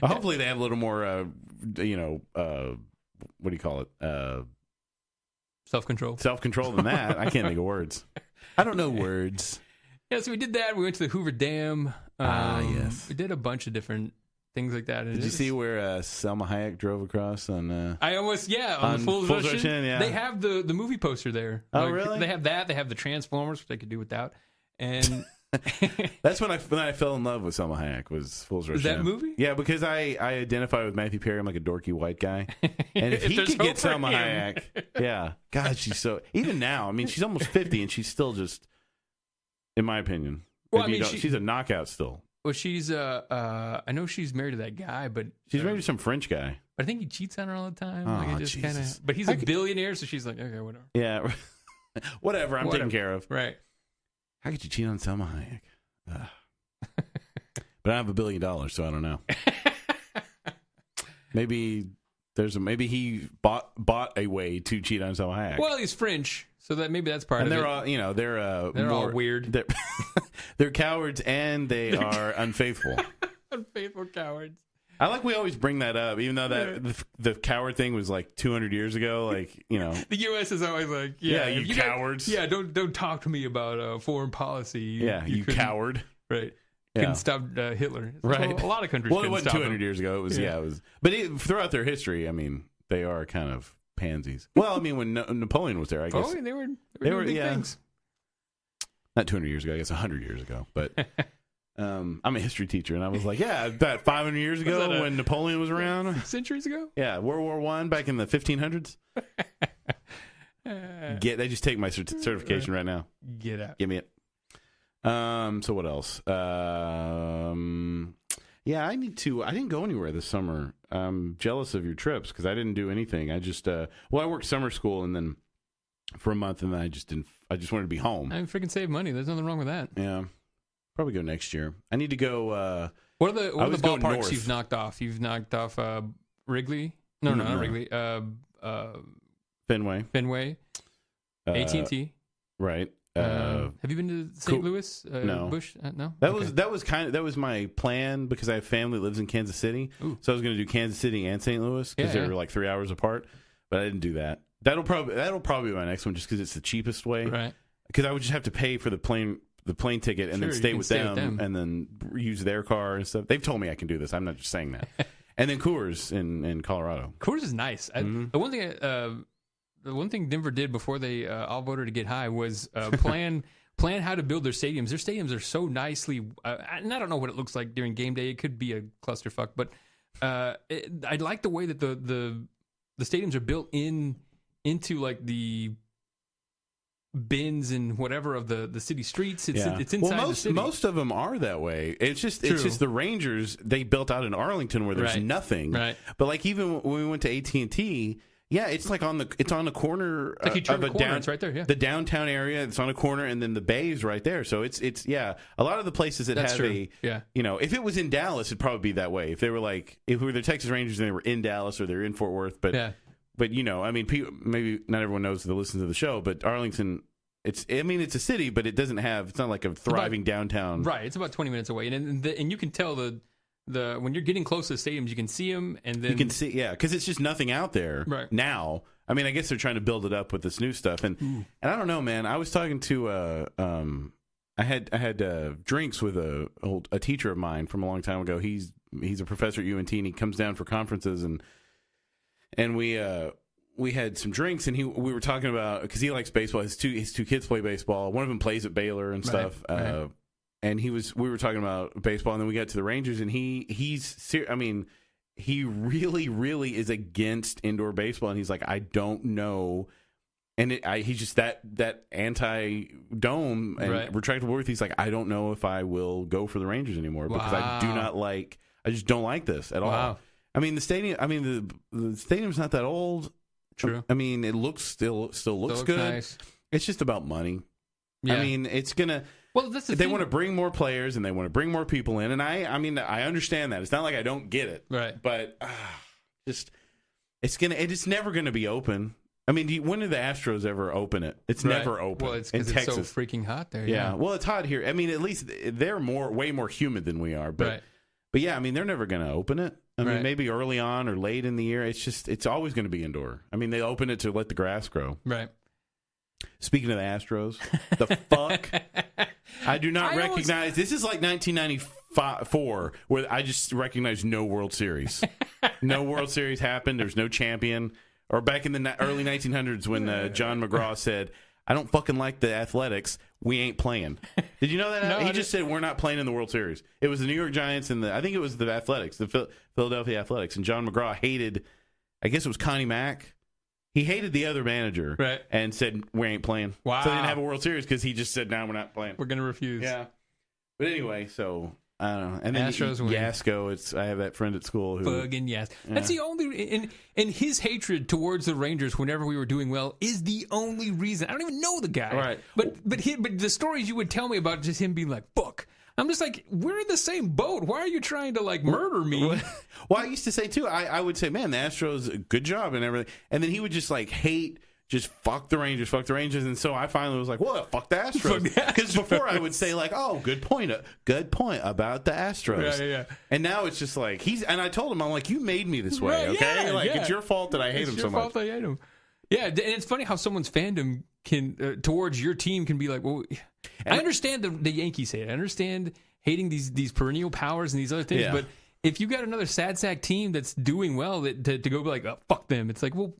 S9: Well, hopefully they have a little more. What do you call it?
S10: Self-control.
S9: Self-control than that. I can't think of words. I don't know words.
S10: Yeah, so we did that. We went to the Hoover Dam.
S9: Yes.
S10: We did a bunch of different things like that.
S9: Did you see where Selma Hayek drove across on?
S10: I almost on the Fools Rush In.
S9: Yeah.
S10: They have the movie poster there.
S9: Oh, really?
S10: They have that. They have the Transformers, which they could do without. And
S9: that's when I fell in love with Selma Hayek. Was Fools Rush In.
S10: Is that movie?
S9: Yeah, because I identify with Matthew Perry. I'm like a dorky white guy, and if he could get Selma Hayek, yeah, God, she's so. Even now, I mean, she's almost 50, and she's still just. In my opinion,
S10: well, I mean,
S9: she's a knockout still.
S10: Well, she's I know she's married to that guy, but
S9: she's married to some French guy.
S10: But I think he cheats on her all the time.
S9: Oh,
S10: like, it just kind of. But he's a billionaire, so she's like, okay, whatever.
S9: Yeah, whatever. I'm taken care of.
S10: Right.
S9: How could you cheat on Selma Hayek? But I have $1 billion, so I don't know. Maybe he bought a way to cheat on Selma Hayek.
S10: Well, he's French. So that maybe that's part of it.
S9: And they're
S10: all weird.
S9: They're cowards and they are unfaithful.
S10: Unfaithful cowards.
S9: I like we always bring that up, even though that the coward thing was like 200 years ago. Like, the
S10: U.S. is always like,
S9: you cowards.
S10: Don't talk to me about foreign policy.
S9: You coward.
S10: Right. Couldn't stop Hitler.
S9: Right.
S10: Well, a lot of countries.
S9: Well, it wasn't 200 years ago. It was it was. But throughout their history, I mean, they are kind of pansies. Well, I mean, when Napoleon was there, I guess.
S10: Oh, they were doing big things.
S9: Not 200 years ago, I guess 100 years ago. But I'm a history teacher, and I was like, yeah, about 500 years ago when Napoleon was around.
S10: Centuries ago?
S9: Yeah, World War I back in the 1500s. They just take my certification right now.
S10: Get out.
S9: Give me it. So what else? Yeah, I didn't go anywhere this summer. I'm jealous of your trips because I didn't do anything. I just, I worked summer school and then for a month, and then I just wanted to be home.
S10: I freaking save money. There's nothing wrong with that.
S9: Yeah. Probably go next year. I need to go.
S10: What are the ballparks you've knocked off? You've knocked off Wrigley? No, not Wrigley. Fenway. AT&T.
S9: Right.
S10: Have you been to St. Louis?
S9: No.
S10: Busch? No.
S9: That was my plan because I have family that lives in Kansas City.
S10: Ooh.
S9: So I was going to do Kansas City and St. Louis because they were like 3 hours apart. But I didn't do that. That'll probably be my next one just because it's the cheapest way.
S10: Right.
S9: Because I would just have to pay for the plane ticket and then stay with them and then use their car and stuff. They've told me I can do this. I'm not just saying that. And then Coors in Colorado.
S10: Coors is nice.
S9: Mm-hmm.
S10: The one thing Denver did before they all voted to get high was plan how to build their stadiums. Their stadiums are so nicely, and I don't know what it looks like during game day. It could be a clusterfuck, but I like the way that the stadiums are built into like the bins and whatever of the city streets. It's inside the city.
S9: Most of them are that way. It's just the Rangers, they built out in Arlington where there's nothing.
S10: Right.
S9: But like even when we went to AT&T, yeah, it's like on the corner
S10: like you turn
S9: of
S10: it's right there. Yeah,
S9: the downtown area. It's on a corner, and then the bay is right there. So it's a lot of the places that have if it was in Dallas, it'd probably be that way. If they were if we were the Texas Rangers and they were in Dallas or they're in Fort Worth, but I mean, maybe not everyone knows that listens to the show, but Arlington. It's a city, but it's not like a thriving downtown.
S10: Right, it's about 20 minutes away, and you can tell when you're getting close to the stadiums, you can see them, and then
S9: you can see, because it's just nothing out there now. I mean, I guess they're trying to build it up with this new stuff, and I don't know, man. I was talking to I had drinks with a teacher of mine from a long time ago. He's a professor at UNT, and he comes down for conferences, and we had some drinks, and we were talking about, because he likes baseball. His two kids play baseball. One of them plays at Baylor and stuff. Right. And we were talking about baseball, and then we got to the Rangers, and he really, really is against indoor baseball, and he's like, I don't know. And he's just that anti-dome and retractable roof. He's like, I don't know if I will go for the Rangers anymore because I just don't like this at all. I mean, the stadium's not that old.
S10: True.
S9: I mean, it still looks good.
S10: Nice.
S9: It's just about money. Yeah. I mean, it's gonna.
S10: Well, that's
S9: they want to bring more players and they want to bring more people in, and I understand that. It's not like I don't get it,
S10: right?
S9: But it's never gonna be open. I mean, when did the Astros ever open it? It's never open.
S10: Well, it's because it's so freaking hot there.
S9: Yeah. Well, it's hot here. I mean, at least they're way more humid than we are. But yeah, I mean, they're never gonna open it. I mean, maybe early on or late in the year. It's always going to be indoor. I mean, they open it to let the grass grow.
S10: Right.
S9: Speaking of the Astros, the fuck? I do not recognize. This is like 1994, where I just recognize no World Series. No World Series happened. There's no champion. Or back in the early 1900s when John McGraw said, I don't fucking like the Athletics. We ain't playing. Did you know that?
S10: No,
S9: he just said we're not playing in the World Series. It was the New York Giants and I think it was the Athletics, the Philadelphia Athletics. And John McGraw hated, I guess it was Connie Mack. He hated the other manager and said we ain't playing.
S10: Wow.
S9: So they didn't have a World Series because he just said, no, we're not playing.
S10: We're going to refuse.
S9: Yeah. But anyway, so I don't know. And then
S10: Astros win.
S9: Yasko, I have that friend at school who
S10: Fucking Yasko. That's the only and his hatred towards the Rangers whenever we were doing well is the only reason. I don't even know the guy.
S9: Right.
S10: But the stories you would tell me about just him being like, fuck. I'm just like, we're in the same boat. Why are you trying to like murder me?
S9: Well, I used to say too, I would say, man, the Astros, good job and everything. And then he would just like hate, just fuck the Rangers. And so I finally was like, well, fuck the Astros. Because before I would say like, oh, good point about the Astros.
S10: Yeah.
S9: And now it's just like, and I told him, I'm like, you made me this way, okay? It's your fault that I hate him so much.
S10: It's your fault I hate him. Yeah, and it's funny how someone's fandom can towards your team can be like, well, I understand the Yankees hate it. I understand hating these perennial powers and these other things, but if you got another sad sack team that's doing well, to go be like, oh, fuck them. It's like, well,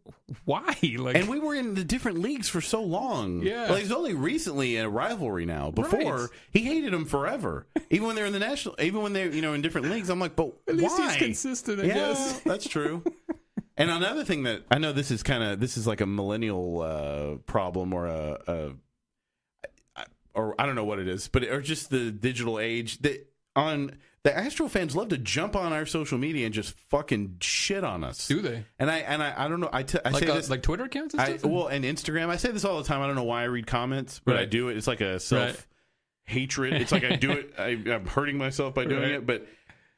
S10: why? Like,
S9: and we were in the different leagues for so long.
S10: Yeah.
S9: Like, it's only recently a rivalry now. Before,
S10: Right.
S9: he hated them forever. Even when they're in the national, even when they're, in different leagues, I'm like, but
S10: at least
S9: why?
S10: he's consistent, I
S9: Yeah,
S10: guess.
S9: that's true. And another thing that I know this is like a millennial problem or or I don't know what it is, but or just the digital age that the Astro fans love to jump on our social media and just fucking shit on us.
S10: Do they?
S9: And I don't know. I say this
S10: like Twitter accounts and stuff?
S9: and Instagram. I say this all the time. I don't know why I read comments, but I
S10: Right.
S9: do it. It's like a self-hatred. It's like I do it. I'm hurting myself by doing
S10: Right.
S9: it. But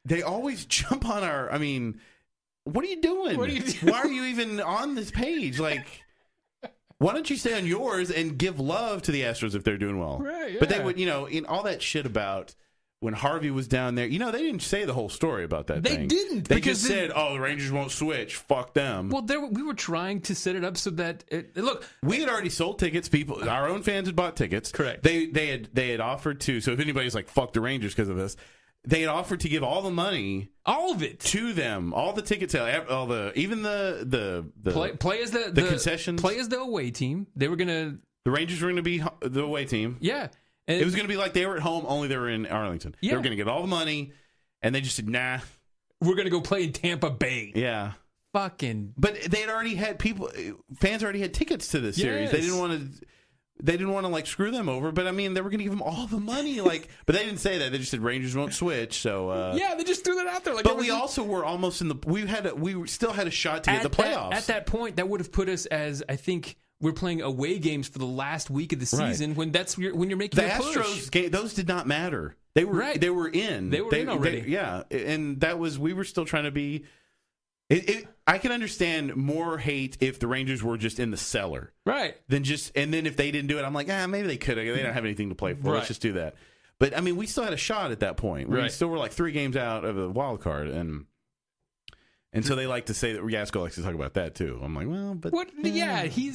S9: they always jump on our. I mean, what are you doing?
S10: What are you doing?
S9: Why are you even on this page? Like, why don't you stay on yours and give love to the Astros if they're doing well?
S10: Right,
S9: But they
S10: yeah.
S9: would, in all that shit about when Harvey was down there, they didn't say the whole story about that
S10: They
S9: thing.
S10: didn't,
S9: They
S10: because
S9: just said, oh, the Rangers won't switch. Fuck them.
S10: Well, we were trying to set it up so that look.
S9: We had already sold tickets. People, our own fans had bought tickets.
S10: Correct.
S9: They had offered to. So if anybody's like, fuck the Rangers because of this, they had offered to give all the money,
S10: all of it,
S9: to them, all the ticket sale, all the even the
S10: play as the
S9: concessions,
S10: play as the away team. They were gonna.
S9: The Rangers were going to be the away team.
S10: Yeah. And
S9: it was going to be like they were at home, only they were in Arlington.
S10: Yeah.
S9: They were going to get all the money, and they just said, nah.
S10: We're going to go play in Tampa Bay.
S9: Yeah.
S10: Fucking.
S9: But they had already had fans already had tickets to this series.
S10: Yes.
S9: They didn't want to like screw them over, but I mean they were going to give them all the money, like. But they didn't say that. They just said Rangers won't switch. So
S10: yeah, they just threw that out there. Like,
S9: but we also were almost in the. We still had a shot to get the playoffs.
S10: At that point, that would have put us as I think we're playing away games for the last week of the season when you're making
S9: the
S10: a push.
S9: Astros game. Those did not matter. They were
S10: Right.
S9: They were in.
S10: They were in already.
S9: Yeah, and that was we were still trying to be. I can understand more hate if the Rangers were just in the cellar,
S10: right?
S9: Then if they didn't do it, I'm like, maybe they could have. They don't have anything to play for.
S10: Right.
S9: Let's just do that. But I mean, we still had a shot at that point. We
S10: Right.
S9: still were like 3 games out of the wild card, and so they like to say that Yasko likes to talk about that too. I'm like, well, but
S10: What? Yeah, he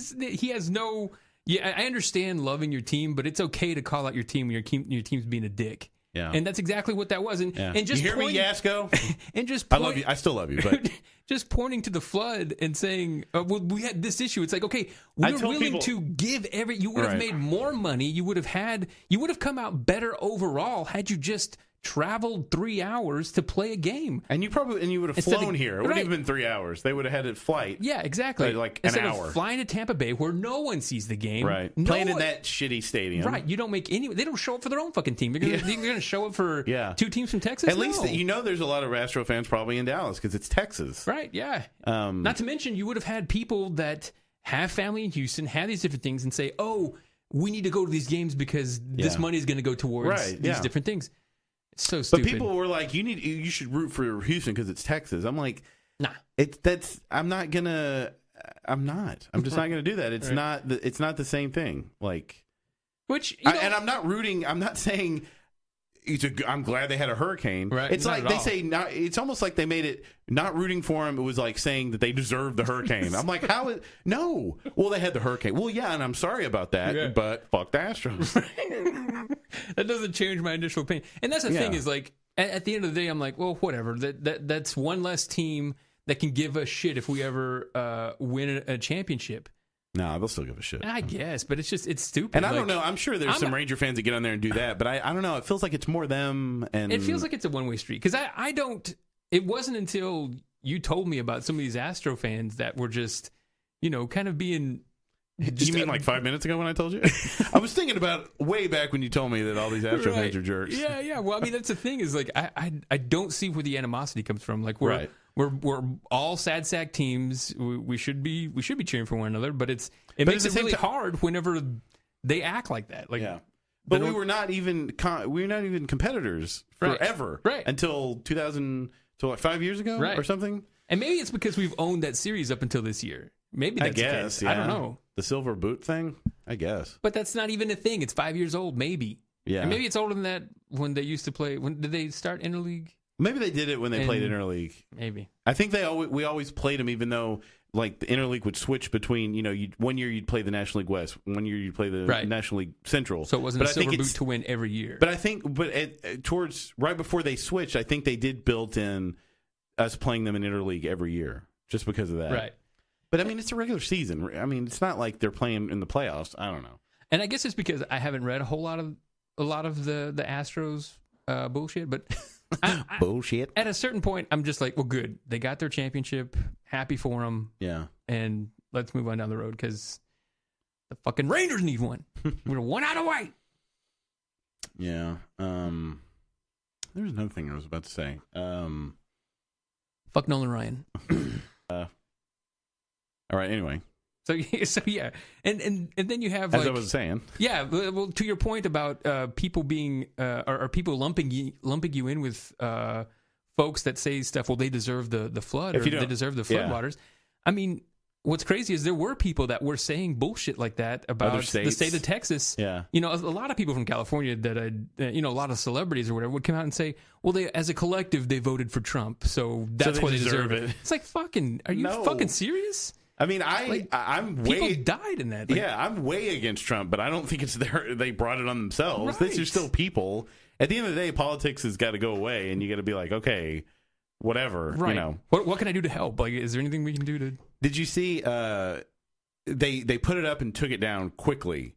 S10: has no. Yeah, I understand loving your team, but it's okay to call out your team when your team's being a dick.
S9: Yeah.
S10: And that's exactly what that was. And just
S9: you hear me, Yasko?
S10: And just
S9: I love you. I still love you, but
S10: just pointing to the flood and saying, well, we had this issue. It's like, okay, we were willing to give you would have made more money. You would have come out better overall had you just traveled 3 hours to play a game.
S9: And you would have flown here. It wouldn't have been 3 hours. They would have had a flight.
S10: Yeah, exactly.
S9: Like
S10: Instead
S9: an hour.
S10: of flying to Tampa Bay where no one sees the game.
S9: Right.
S10: No
S9: Playing in
S10: one-
S9: that shitty stadium.
S10: Right. You don't make any. They don't show up for their own fucking team. They're going to show up for 2 teams from Texas.
S9: At least there's a lot of Astro fans probably in Dallas because it's Texas.
S10: Right. Yeah. Not to mention you would have had people that have family in Houston, have these different things, and say, "Oh, we need to go to these games because this money is going to go towards these different things." It's so stupid.
S9: But people were like, "You should root for Houston because it's Texas." I'm like,
S10: nah.
S9: I'm not gonna. I'm not. I'm just not gonna do that. It's not. It's not the same thing. Like, and I'm not rooting. I'm not saying. I'm glad they had a hurricane.
S10: Right.
S9: It's
S10: Not
S9: like
S10: at
S9: they
S10: all.
S9: say. Not, it's almost like they made it not rooting for him. It was like saying that they deserved the hurricane. I'm like, how? No. Well, they had the hurricane. Well, yeah, and I'm sorry about that.
S10: Yeah.
S9: But fuck the Astros.
S10: That doesn't change my initial opinion. And that's the thing is like at the end of the day, I'm like, well, whatever. That's one less team that can give a shit if we ever win a championship.
S9: No, they'll still give a shit.
S10: I guess, but it's stupid.
S9: And I don't know. I'm sure there's some Ranger fans that get on there and do that, but I don't know. It feels like it's more them. And
S10: it feels like it's a one-way street because I don't. It wasn't until you told me about some of these Astro fans that were just, kind of being.
S9: You mean like 5 minutes ago when I told you? I was thinking about way back when you told me that all these Astro fans are jerks.
S10: Yeah, yeah. Well, I mean, that's the thing is like I don't see where the animosity comes from. Like we're all sad sack teams. We should be cheering for one another, but it makes it really hard whenever they act like that. Like,
S9: but we were not even competitors forever,
S10: right?
S9: Until 2000, so like 5 years ago, or something.
S10: And maybe it's because we've owned that series up until this year. Maybe that's
S9: I guess.
S10: the case.
S9: Yeah.
S10: I don't know.
S9: The silver boot thing, I guess.
S10: But that's not even a thing. It's 5 years old, maybe.
S9: Yeah.
S10: And maybe it's older than that when they used to play. When did they start interleague?
S9: Maybe they did it when they played interleague.
S10: Maybe.
S9: I think we always played them, even though like the interleague would switch between, you know, one year you'd play the National League West, one year you'd play the National League Central.
S10: So it wasn't a silver boot to win every year.
S9: But I think, towards right before they switched, I think they did build in us playing them in interleague every year just because of that.
S10: Right.
S9: But I mean, it's a regular season. I mean, it's not like they're playing in the playoffs. I don't know.
S10: And I guess it's because I haven't read a lot of the Astros bullshit, but
S9: bullshit.
S10: At a certain point, I'm just like, well, good. They got their championship. Happy for them.
S9: Yeah.
S10: And let's move on down the road because the fucking Rangers need one. We're one out of white.
S9: Yeah. There's another thing I was about to say.
S10: Fuck Nolan Ryan.
S9: All right. Anyway.
S10: So yeah, and then you have,
S9: as
S10: like,
S9: I was saying,
S10: yeah. Well, to your point about people being or people lumping you in with folks that say stuff. Well, they deserve the flood, or they deserve the floodwaters. I mean, what's crazy is there were people that were saying bullshit like that about the state of Texas.
S9: Yeah,
S10: you know, a lot of people from California that a lot of celebrities or whatever would come out and say, well, they as a collective they voted for Trump, so that's why they deserve it. It's like, fucking, are you fucking serious?
S9: I mean, I'm way...
S10: People died in that.
S9: Yeah, I'm way against Trump, but I don't think it's they brought it on themselves. Right. These are still people. At the end of the day, politics has got to go away, and you got to be like, okay, whatever.
S10: Right.
S9: You know.
S10: What can I do to help? Like, is there anything we can do to...
S9: Did you see they put it up and took it down quickly?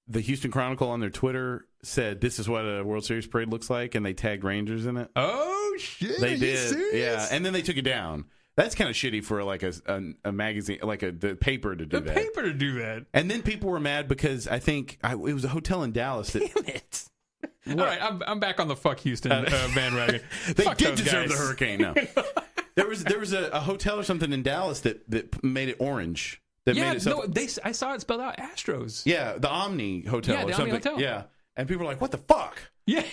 S9: The Houston Chronicle on their Twitter said, this is what a World Series parade looks like, and they tagged Rangers in it.
S10: Oh, shit.
S9: They did.
S10: Serious?
S9: Yeah, and then they took it down. That's kind of shitty for like a magazine, like the paper to do that.
S10: The paper to do that.
S9: And then people were mad because I think it was a hotel in Dallas.
S10: Damn it. All right, I'm back on the fuck Houston bandwagon.
S9: They
S10: fuck
S9: did
S10: those
S9: deserve
S10: guys.
S9: the hurricane. No, there was a hotel or something in Dallas that made it orange.
S10: I saw it spelled out Astros.
S9: Yeah, the Omni Hotel.
S10: Yeah,
S9: or
S10: the
S9: something.
S10: Omni Hotel.
S9: Yeah, and people were like, "What the fuck?"
S10: Yeah,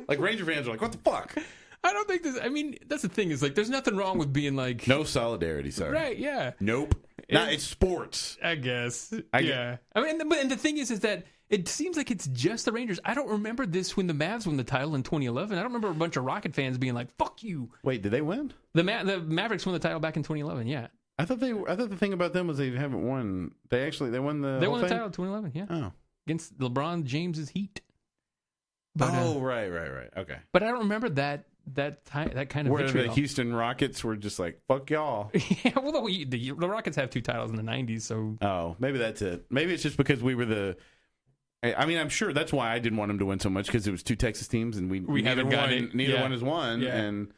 S9: like Ranger fans are like, "What the fuck?"
S10: I don't think this. I mean, that's the thing. Is like, there's nothing wrong with being like
S9: no solidarity. Sorry.
S10: Right? Yeah.
S9: Nope. It's sports.
S10: I guess. Yeah. I mean, and the thing is that it seems like it's just the Rangers. I don't remember this when the Mavs won the title in 2011. I don't remember a bunch of Rocket fans being like, "Fuck you."
S9: Wait, did they win?
S10: The Mavericks won the title back in 2011. Yeah.
S9: I thought the thing about them was they haven't won. They won the
S10: title in 2011. Yeah.
S9: Oh.
S10: Against LeBron James's Heat.
S9: But, right. Okay.
S10: But I don't remember that kind of
S9: where
S10: victory.
S9: The Houston Rockets were just like, fuck y'all.
S10: Yeah, well, the Rockets have 2 titles in the 90s, so...
S9: Oh, maybe that's it. Maybe it's just because we were the... I mean, I'm sure that's why I didn't want them to win so much, because it was 2 Texas teams, and neither one has won,
S10: yeah.
S9: And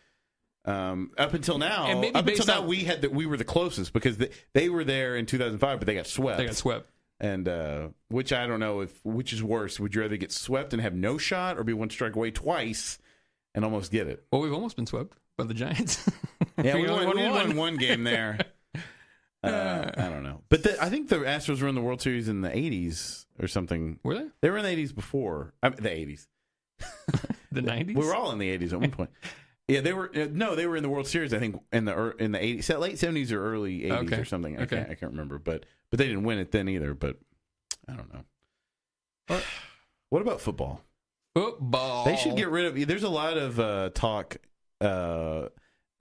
S9: up until now, we were the closest, because they were there in 2005, but they got swept. And which I don't know which is worse. Would you rather get swept and have no shot, or be one strike away twice and almost get it?
S10: Well, we've almost been swept by the Giants.
S9: Yeah, we won one game there. I don't know. But I think the Astros were in the World Series in the 80s or something.
S10: Were they?
S9: They were in the 80s before. The 80s.
S10: The 90s?
S9: We were all in the 80s at one point. Yeah, they were. No, they were in the World Series, I think, in the 80s, late 70s or early 80s or something. I can't remember. But they didn't win it then either. But I don't know. What about football?
S10: Football.
S9: They should get rid of. There's a lot of talk. All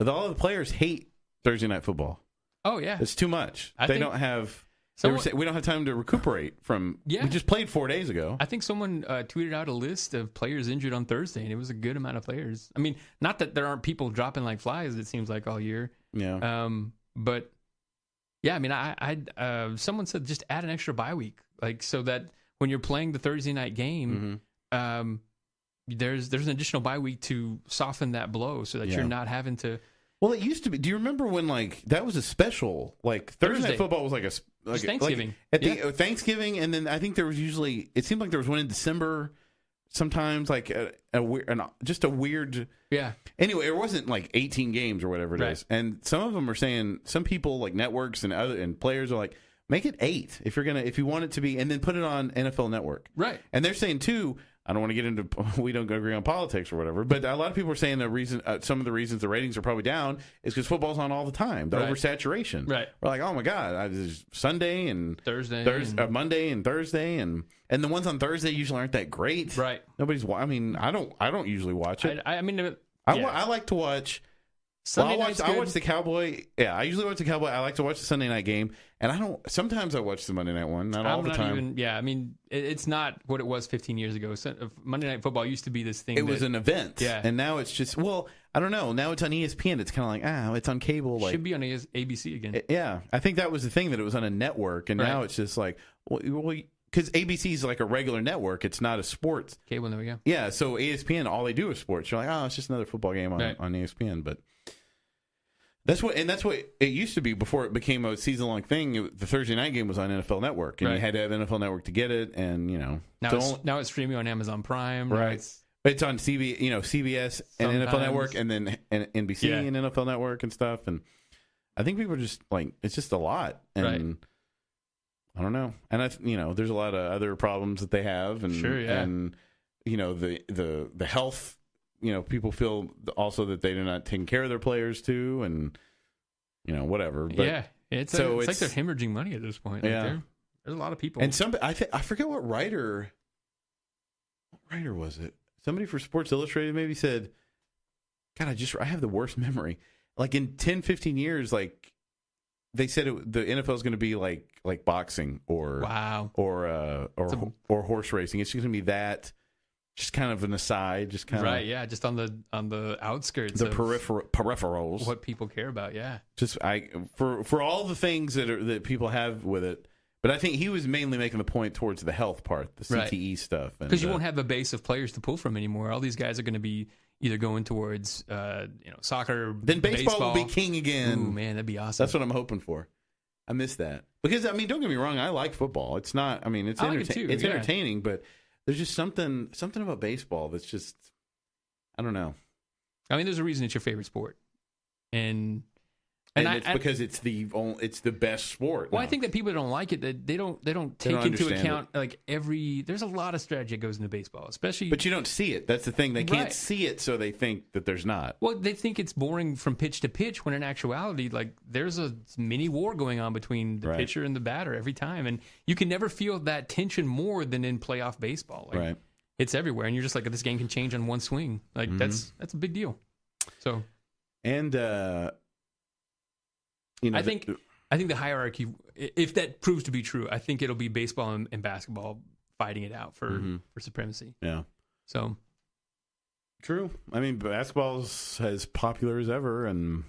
S9: of the players hate Thursday night football.
S10: Oh yeah,
S9: it's too much. We don't have time to recuperate from.
S10: Yeah.
S9: We just played 4 days ago.
S10: I think someone tweeted out a list of players injured on Thursday, and it was a good amount of players. I mean, not that there aren't people dropping like flies. It seems like all year.
S9: Yeah.
S10: But yeah, I mean, I someone said just add an extra bye week, like so that when you're playing the Thursday night game, there's an additional bye week to soften that blow, so that you're not having to.
S9: Well, it used to be. Do you remember when that was a special? Like Thursday night football was like
S10: Thanksgiving.
S9: At the Thanksgiving, and then I think there was usually. It seemed like there was one in December. Sometimes like just a weird.
S10: Yeah.
S9: Anyway, it wasn't like 18 games or whatever it is, and some of them are saying, some people like networks and players are like, make it 8 if you want it to be, and then put it on NFL Network.
S10: Right.
S9: And they're saying too. I don't want to get into, we don't agree on politics or whatever, but a lot of people are saying the reason, some of the reasons the ratings are probably down is because football's on all the time, the oversaturation.
S10: Right.
S9: We're like, oh my God, there's Sunday and
S10: Thursday,
S9: Monday and Thursday, and the ones on Thursday usually aren't that great.
S10: Right.
S9: I mean, I don't usually watch it.
S10: I mean,
S9: I like to watch
S10: Sunday
S9: Well,
S10: night's
S9: I
S10: good.
S9: watch the Cowboy. Yeah, I usually watch the Cowboy. I like to watch the Sunday night game, and I don't. Sometimes I watch the Monday night one, not all the time.
S10: I mean, it's not what it was 15 years ago. Monday Night Football used to be this thing.
S9: It was an event,
S10: Yeah.
S9: and now it's just. Well, I don't know. Now it's on ESPN. It's kind of like it's on cable. Like
S10: should be on ABC again.
S9: yeah, I think that was the thing, that it was on a network, and now
S10: Right.
S9: it's just like because ABC is like a regular network. It's not a sports.
S10: Cable, there we go.
S9: Yeah, so ESPN, all they do is sports. You're like, it's just another football game on
S10: Right.
S9: ESPN, but. That's what it used to be before it became a season-long thing. The Thursday night game was on NFL Network, and
S10: Right.
S9: you had to have NFL Network to get it. And
S10: Now it's streaming on Amazon Prime.
S9: right? But it's on CBS and NFL
S10: Sometimes.
S9: Network, and then NBC
S10: Yeah.
S9: and NFL Network and stuff. And I think people are just like, it's just a lot, and
S10: Right.
S9: I don't know. And there's a lot of other problems that they have, and
S10: Sure, yeah.
S9: and the health. People feel also that they're not taking care of their players too, and whatever. But,
S10: Yeah, it's like they're hemorrhaging money at this point. Like,
S9: Yeah.
S10: there's a lot of people.
S9: And I forget what writer was it? Somebody for Sports Illustrated maybe said, "God, I have the worst memory." Like in 10, 15 years, like they said the NFL is going to be like boxing or
S10: wow,
S9: or horse racing. It's just going to be that. Just kind of an aside, just kind of
S10: right, yeah, just on the outskirts,
S9: the
S10: of
S9: peripherals,
S10: what people care about, yeah.
S9: Just for all the things that people have with it, but I think he was mainly making the point towards the health part, the CTE stuff,
S10: because you won't have a base of players to pull from anymore. All these guys are going to be either going towards soccer,
S9: then baseball will be king again.
S10: Ooh, man, that'd be awesome.
S9: That's what I'm hoping for. I miss that because don't get me wrong, I like football. It's not. I mean, it's it's entertaining, but. There's just something about baseball that's just, I don't know.
S10: I mean, there's a reason it's your favorite sport, and
S9: it's because it's the best sport.
S10: Well,
S9: now.
S10: I think that people don't like it, that they don't take into account there's a lot of strategy that goes into baseball, especially.
S9: But you don't see it. That's the thing. They can't
S10: Right.
S9: see it, so they think that there's not.
S10: Well, they think it's boring from pitch to pitch, when in actuality, like, there's a mini war going on between the
S9: Right.
S10: pitcher and the batter every time, and you can never feel that tension more than in playoff baseball. Like,
S9: Right.
S10: It's everywhere, and you're just like, this game can change on one swing. Like that's a big deal. So,
S9: and
S10: I think the hierarchy, if that proves to be true, I think it'll be baseball and basketball fighting it out for supremacy.
S9: Yeah.
S10: So
S9: true. I mean, basketball's as popular as ever, and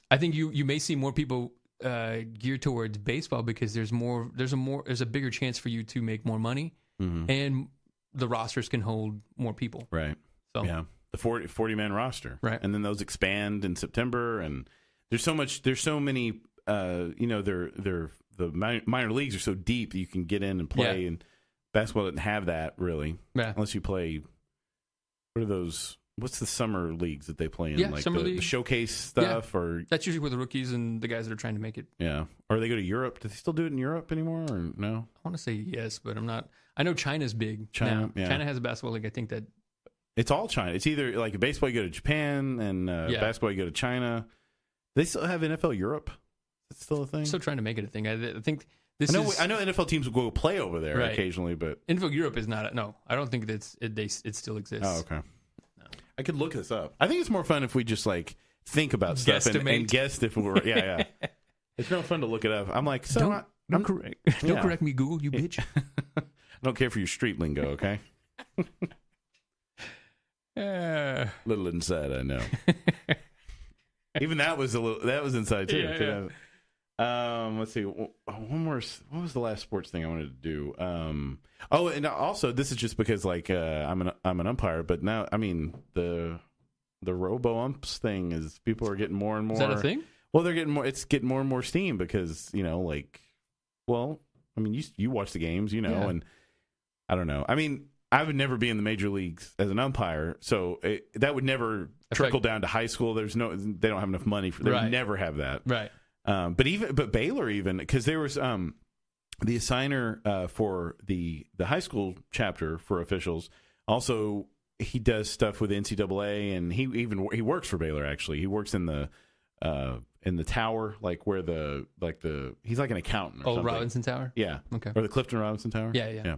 S10: I think you may see more people geared towards baseball because there's a bigger chance for you to make more money, and the rosters can hold more people.
S9: Right.
S10: So
S9: yeah, the 40-man roster.
S10: Right.
S9: And then those expand in September, and there's so many. They're the minor leagues are so deep that you can get in and play, and basketball doesn't have that really, unless you play. What are those? What's the summer leagues that they play in?
S10: Yeah,
S9: like
S10: summer
S9: the
S10: league
S9: showcase stuff, or
S10: that's usually with the rookies and the guys that are trying to make it.
S9: Yeah, or they go to Europe. Do they still do it in Europe anymore, or no?
S10: I want to say yes, but I'm not. I know China's big.
S9: China,
S10: now. China has a basketball league. I think that
S9: it's all China. It's either like baseball, you go to Japan, and basketball, you go to China. They still have NFL Europe. That's still a thing.
S10: Still trying to make it a thing. I think this
S9: I know NFL teams will go play over there occasionally, but
S10: NFL Europe is not. No, I don't think that it still exists.
S9: Oh, okay. No. I could look this up. I think it's more fun if we just like think about stuff and guess if we're yeah. It's no fun to look it up. I'm like, so
S10: don't correct me, Google, you bitch.
S9: I don't care for your street lingo, okay? Little inside, I know. Even that was inside too. Yeah. Let's see. One more. What was the last sports thing I wanted to do? And also this is just because like I'm an umpire, but now I mean the robo umps thing is people are getting more and more.
S10: Is that a thing?
S9: Well, they're getting more. It's getting more and more steam because I mean you watch the games, and I don't know. I mean, I would never be in the major leagues as an umpire, so that would never trickle down to high school. They don't have enough money for. They would never have that.
S10: Right.
S9: But Baylor even because there was the assigner for the high school chapter for officials. Also, he does stuff with NCAA, and he works for Baylor. Actually, he works in the tower, like where he's like an accountant. Or something.
S10: Robinson Tower.
S9: Yeah.
S10: Okay.
S9: Or the Clifton Robinson Tower.
S10: Yeah.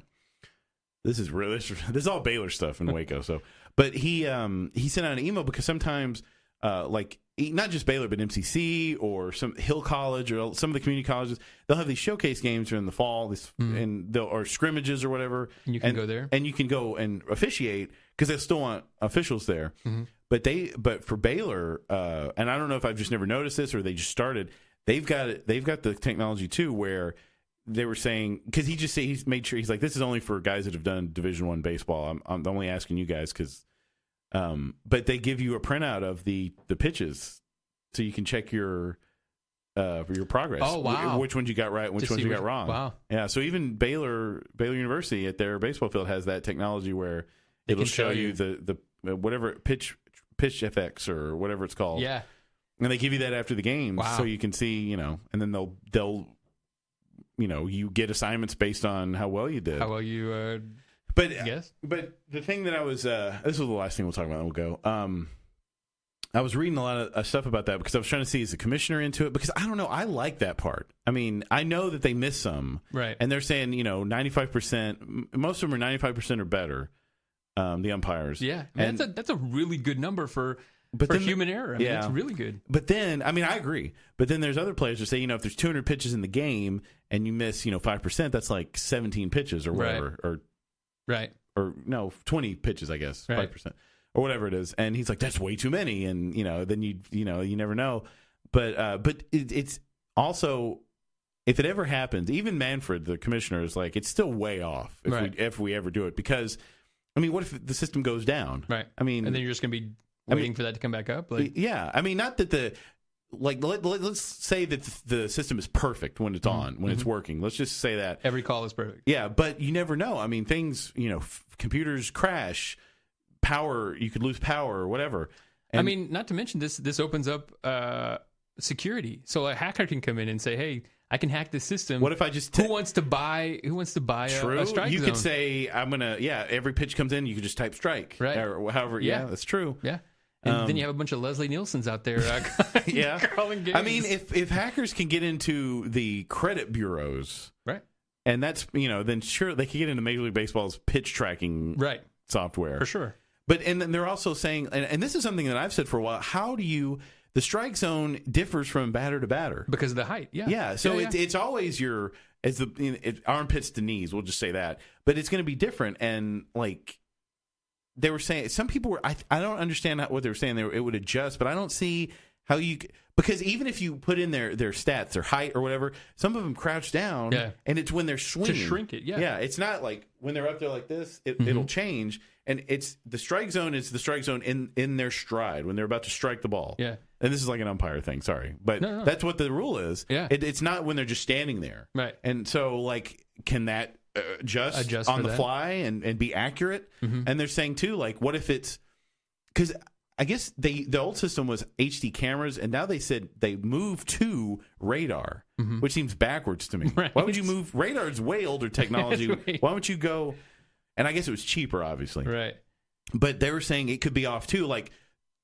S9: This is all Baylor stuff in Waco. So, but he sent out an email because sometimes like not just Baylor, but MCC or some Hill College or some of the community colleges, they'll have these showcase games in the fall, or scrimmages or whatever.
S10: And you can go there,
S9: and you can go and officiate because they still want officials there.
S10: Mm-hmm.
S9: But for Baylor, and I don't know if I've just never noticed this or they just started. They've got the technology too, where they were saying, because he's made sure, he's like, this is only for guys that have done Division I baseball. I'm only asking you guys because. But they give you a printout of the pitches, so you can check your progress.
S10: Oh wow!
S9: Which ones you got right, which ones you got wrong.
S10: Wow!
S9: Yeah. So even Baylor University at their baseball field has that technology where it'll show you the whatever pitch FX or whatever it's called.
S10: Yeah.
S9: And they give you that after the game,
S10: wow.
S9: so you can see, and then they'll you get assignments based on how well you did.
S10: How well you.
S9: But
S10: yes.
S9: But the thing that I was this was the last thing we'll talk about, and we'll go. I was reading a lot of stuff about that because I was trying to see, is the commissioner into it? Because I don't know, I like that part. I mean, I know that they miss some,
S10: right?
S9: And they're saying 95%. Most of them are 95% or better. The umpires,
S10: yeah, and that's a really good number for human error. I mean, it's really good.
S9: But then, I mean, I agree. But then there's other players who say, if there's 200 pitches in the game and you miss 5%, that's like 17 pitches or whatever,
S10: right. Right.
S9: Or no, 20 pitches, I guess,
S10: right.
S9: 5%, or whatever it is. And he's like, that's way too many. And, then you never know. But it's also, if it ever happens, even Manfred, the commissioner, is like, it's still way off if we ever do it. Because, I mean, what if the system goes down?
S10: Right.
S9: I mean,
S10: and then you're just going to be waiting for that to come back up?
S9: Yeah. I mean, not that let's say that the system is perfect when it's on, when it's working. Let's just say that
S10: every call is perfect.
S9: Yeah, but you never know. I mean, things, computers crash, power, you could lose power or whatever. And,
S10: I mean, not to mention this opens up security. So a hacker can come in and say, "Hey, I can hack the system."
S9: What if I just
S10: who wants to buy a strike
S9: you
S10: zone?
S9: could say, every pitch comes in, you could just type strike,
S10: right?
S9: Or however, yeah, that's true.
S10: Yeah. And then you have a bunch of Leslie Nielsen's out there calling games.
S9: I mean, if hackers can get into the credit bureaus,
S10: right,
S9: and that's then sure they can get into Major League Baseball's pitch tracking software
S10: for sure.
S9: But and then they're also saying, and this is something that I've said for a while, how do you the strike zone differs from batter to batter
S10: because of the height, yeah.
S9: So it's always armpits to knees. We'll just say that, but it's going to be different and like. They were saying some people were. I don't understand what they were saying. It would adjust, but I don't see how because even if you put in their stats, their height or whatever, some of them crouch down, and it's when they're swinging
S10: to shrink it. Yeah,
S9: it's not like when they're up there like this. It'll change, and it's the strike zone is the strike zone in their stride when they're about to strike the ball.
S10: Yeah,
S9: and this is like an umpire thing. Sorry, but that's what the rule is.
S10: Yeah,
S9: it's not when they're just standing there.
S10: Right,
S9: and so like can that. Adjust on the fly and be accurate. And they're saying too, like, what if it's because I guess the old system was HD cameras, and now they said they moved to radar, which seems backwards to me.
S10: Right.
S9: Why would you move? Radar is way older technology. Why would you go? And I guess it was cheaper, obviously.
S10: Right.
S9: But they were saying it could be off too. Like,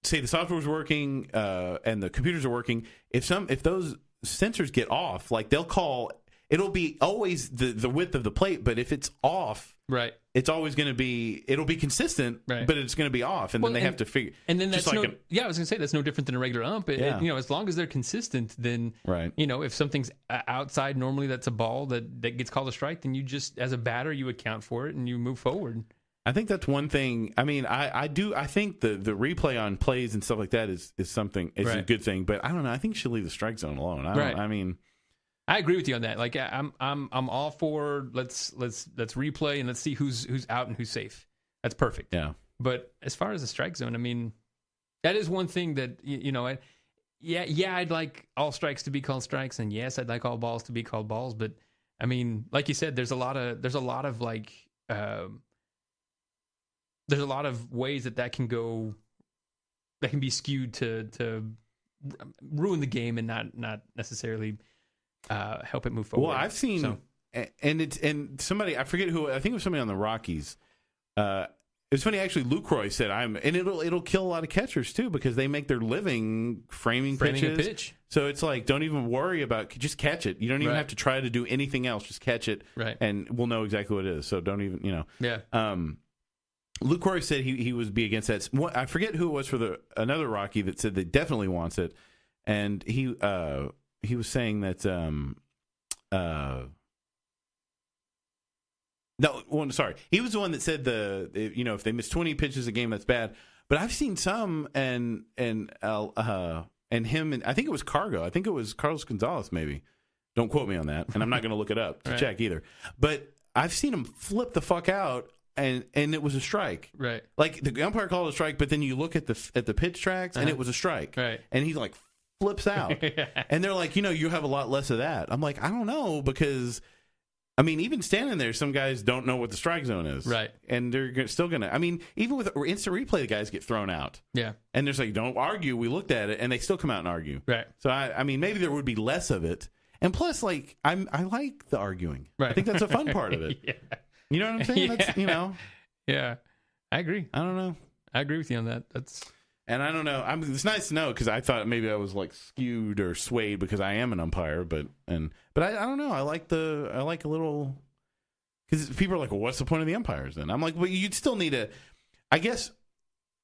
S9: say the software is working and the computers are working. If those sensors get off, like they'll call. It'll be always the width of the plate, but if it's off,
S10: right,
S9: it's always going to be. It'll be consistent,
S10: right.
S9: But it's going to be off, and then they have to figure.
S10: And then that's I was going to say that's no different than a regular ump. As long as they're consistent, then
S9: right.
S10: If something's outside normally, that's a ball that gets called a strike. Then you just, as a batter, you account for it and you move forward.
S9: I think that's one thing. I mean, I think the replay on plays and stuff like that is something. It's a good thing, but I don't know. I think you should leave the strike zone alone.
S10: I agree with you on that. Like I'm all for let's replay and let's see who's out and who's safe. That's perfect.
S9: Yeah.
S10: But as far as the strike zone, I mean, that is one thing that I'd like all strikes to be called strikes, and yes, I'd like all balls to be called balls. But I mean, like you said, there's a lot of ways that can go, that can be skewed to ruin the game and not necessarily. Help it move forward.
S9: Well, I've seen, and somebody, I forget who, I think it was somebody on the Rockies. It was funny, actually. Lucroy said, and it'll kill a lot of catchers too because they make their living framing pitches.
S10: A pitch.
S9: So it's like, don't even worry about, just catch it. You don't even have to try to do anything else. Just catch it,
S10: right?
S9: And we'll know exactly what it is. So don't even,
S10: Yeah.
S9: Luke Corey said he would be against that. I forget who it was for another Rocky that said they definitely wants it, and he was saying that he was the one that said if they miss 20 pitches a game, that's bad. But I've seen some and him, and I think it was Cargo. I think it was Carlos Gonzalez, maybe. Don't quote me on that, and I'm not going to look it up to check either. But I've seen him flip the fuck out, and it was a strike.
S10: Right.
S9: Like the umpire called it a strike, but then you look at the pitch tracks, and it was a strike.
S10: Right.
S9: And he like flips out, and they're like, you have a lot less of that. I'm like, I don't know, because I mean, even standing there, some guys don't know what the strike zone is.
S10: Right.
S9: And they're still going to, I mean, even with instant replay, the guys get thrown out.
S10: Yeah.
S9: And there's like, don't argue. We looked at it, and they still come out and argue.
S10: Right.
S9: So, I mean, maybe there would be less of it. And plus, like, I like the arguing. Right. I think that's a fun part of it.
S10: Yeah.
S9: You know what I'm saying? That's,
S10: Yeah. I agree.
S9: I don't know.
S10: I agree with you on that.
S9: And I don't know. It's nice to know, because I thought maybe I was like skewed or swayed because I am an umpire, but I don't know. I like a little, because people are like, well, what's the point of the umpires then? I'm like, well, you'd still need I guess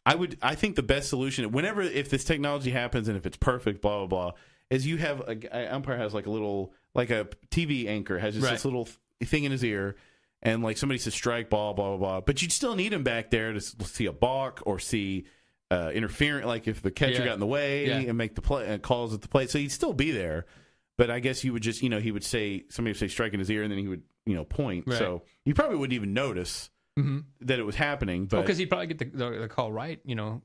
S9: I think the best solution, if this technology happens and if it's perfect, blah, blah, blah, is you have an umpire has like a little, like a TV anchor has just this little thing in his ear, and like somebody says strike, ball, blah, blah, blah. But you'd still need him back there to see a balk or see interference, like if the catcher got in the way and make the play calls at the plate. So he'd still be there. But I guess you would just, he would say, somebody would say strike in his ear, and then he would, point. Right. So you probably wouldn't even notice that it was happening. But
S10: because he'd probably get the call right, 90%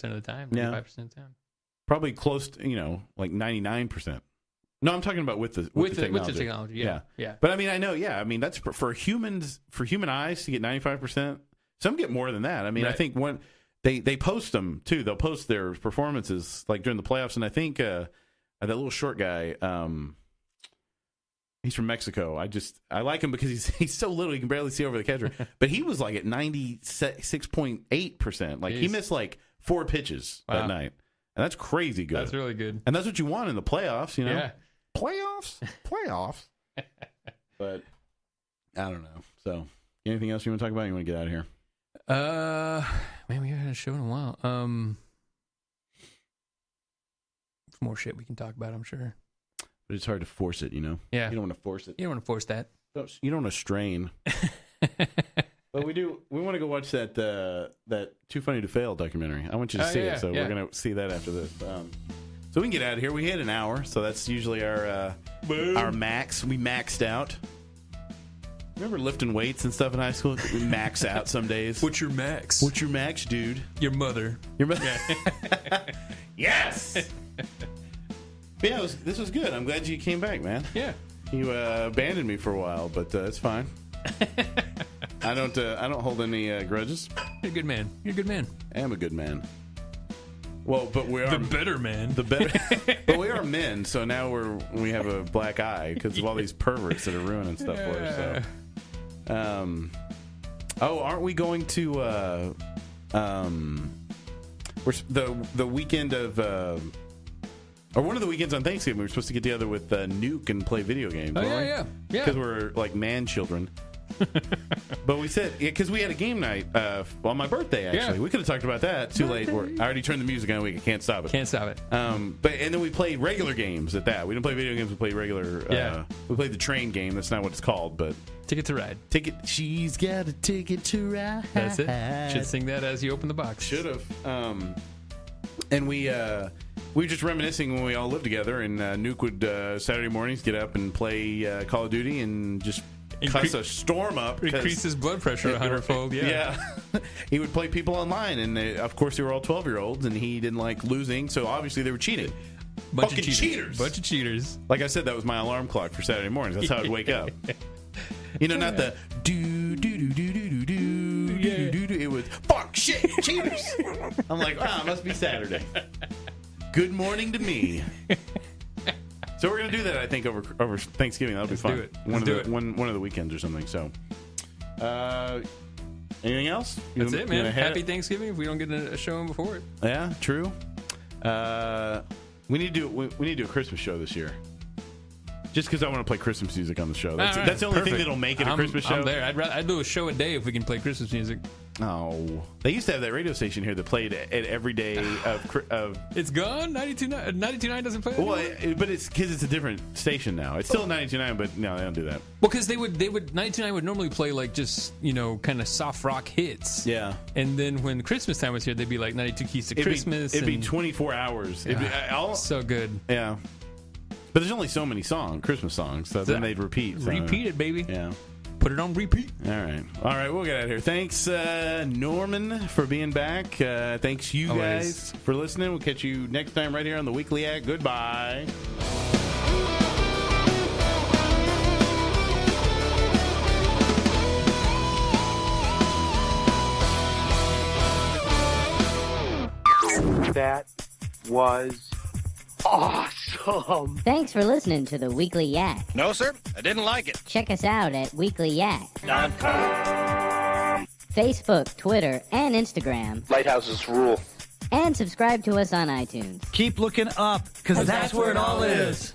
S10: of the time, 95% of the time.
S9: Probably close to, like 99%. No, I'm talking about with the technology.
S10: With the technology, yeah.
S9: But I mean, I know, I mean, that's for humans, for human eyes to get 95%. Some get more than that. I mean, I think when they post them too, they'll post their performances like during the playoffs, and I think that little short guy, he's from Mexico. I like him because he's so little he can barely see over the catcher. But he was like at 96.8%. Like he missed like 4 pitches that night. And that's crazy good.
S10: That's really good.
S9: And that's what you want in the playoffs,
S10: Yeah.
S9: Playoffs. But I don't know. So anything else you want to talk about? You want to get out of here?
S10: Man, we haven't had a show in a while. More shit we can talk about, I'm sure.
S9: But it's hard to force it,
S10: Yeah.
S9: You don't want to force it.
S10: You don't want to force that.
S9: You don't want to strain. But we do. We want to go watch that Too Funny to Fail documentary. I want you to see it, so we're gonna see that after this. So we can get out of here. We hit an hour, so that's usually our max. We maxed out. Remember lifting weights and stuff in high school? We max out some days.
S10: What's your max?
S9: What's your max, dude?
S10: Your mother.
S9: Your mother. Yes. But yeah, this was good. I'm glad you came back, man.
S10: Yeah.
S9: You abandoned me for a while, but it's fine. I don't hold any grudges.
S10: You're a good man. You're a good man.
S9: I am a good man. Well, but we are
S10: the better man.
S9: The better, but we are men. So now we have a black eye because of all these perverts that are ruining stuff for us. So, aren't we going to the weekend of or one of the weekends on Thanksgiving? We were supposed to get together with Nuke and play video games.
S10: Oh yeah.
S9: Because we're like man children. But we said, because we had a game night on my birthday, actually. We could have talked about that. Too late. I already turned the music on. I can't stop it.
S10: Can't stop it.
S9: And then we played regular games at that. We didn't play video games. We played regular. We played the train game. That's not what it's called, but
S10: Ticket to Ride.
S9: She's got a ticket to ride.
S10: That's it. Should sing that as you open the box.
S9: Should have. And we were just reminiscing when we all lived together. And Nuke would Saturday mornings get up and play Call of Duty and just cuss a storm up.
S10: Increase his blood pressure 100-fold,
S9: yeah. He would play people online, and of course they were all 12-year-olds, and he didn't like losing, so obviously they were cheating. Fucking cheaters.
S10: Bunch of cheaters.
S9: Like I said, that was my alarm clock for Saturday mornings. That's how I'd wake up. Not the do. It was fuck shit cheaters. I'm like, it must be Saturday. Good morning to me. So we're gonna do that, I think, over Thanksgiving. That'll be fun.
S10: Let's do it.
S9: One of the weekends or something. So, anything else?
S10: That's it, man. Happy Thanksgiving. If we don't get a show in before it.
S9: Yeah, true. We need to do a Christmas show this year. Just because I want to play Christmas music on the show. That's,
S10: All right,
S9: that's the only thing
S10: perfect.
S9: that'll make it a Christmas show.
S10: I'm there. I'd do a show a day if we can play Christmas music.
S9: Oh, they used to have that radio station here that played at every day of.
S10: It's gone. 92.9 doesn't play.
S9: Well, but it's because it's a different station now. It's still 92.9, but no, they don't do that.
S10: Well, because they would 92.9 would normally play like just kind of soft rock hits.
S9: Yeah.
S10: And then when Christmas time was here, they'd be like 92 Keys to Christmas.
S9: It'd be 24 hours. It'd be,
S10: so good.
S9: Yeah. But there's only so many Christmas songs, so then they'd repeat. So,
S10: repeat it, baby.
S9: Yeah.
S10: Put it on repeat.
S9: All right, we'll get out of here. Thanks, Norman, for being back. Thanks, you guys, for listening. We'll catch you next time right here on the Weekly Act. Goodbye.
S8: That was awesome.
S7: Thanks for listening to the Weekly Yak.
S6: No, sir, I didn't like it.
S7: Check us out at weeklyyak.com. Facebook, Twitter, and Instagram.
S8: Lighthouses rule.
S7: And subscribe to us on iTunes.
S11: Keep looking up, because that's where it all is.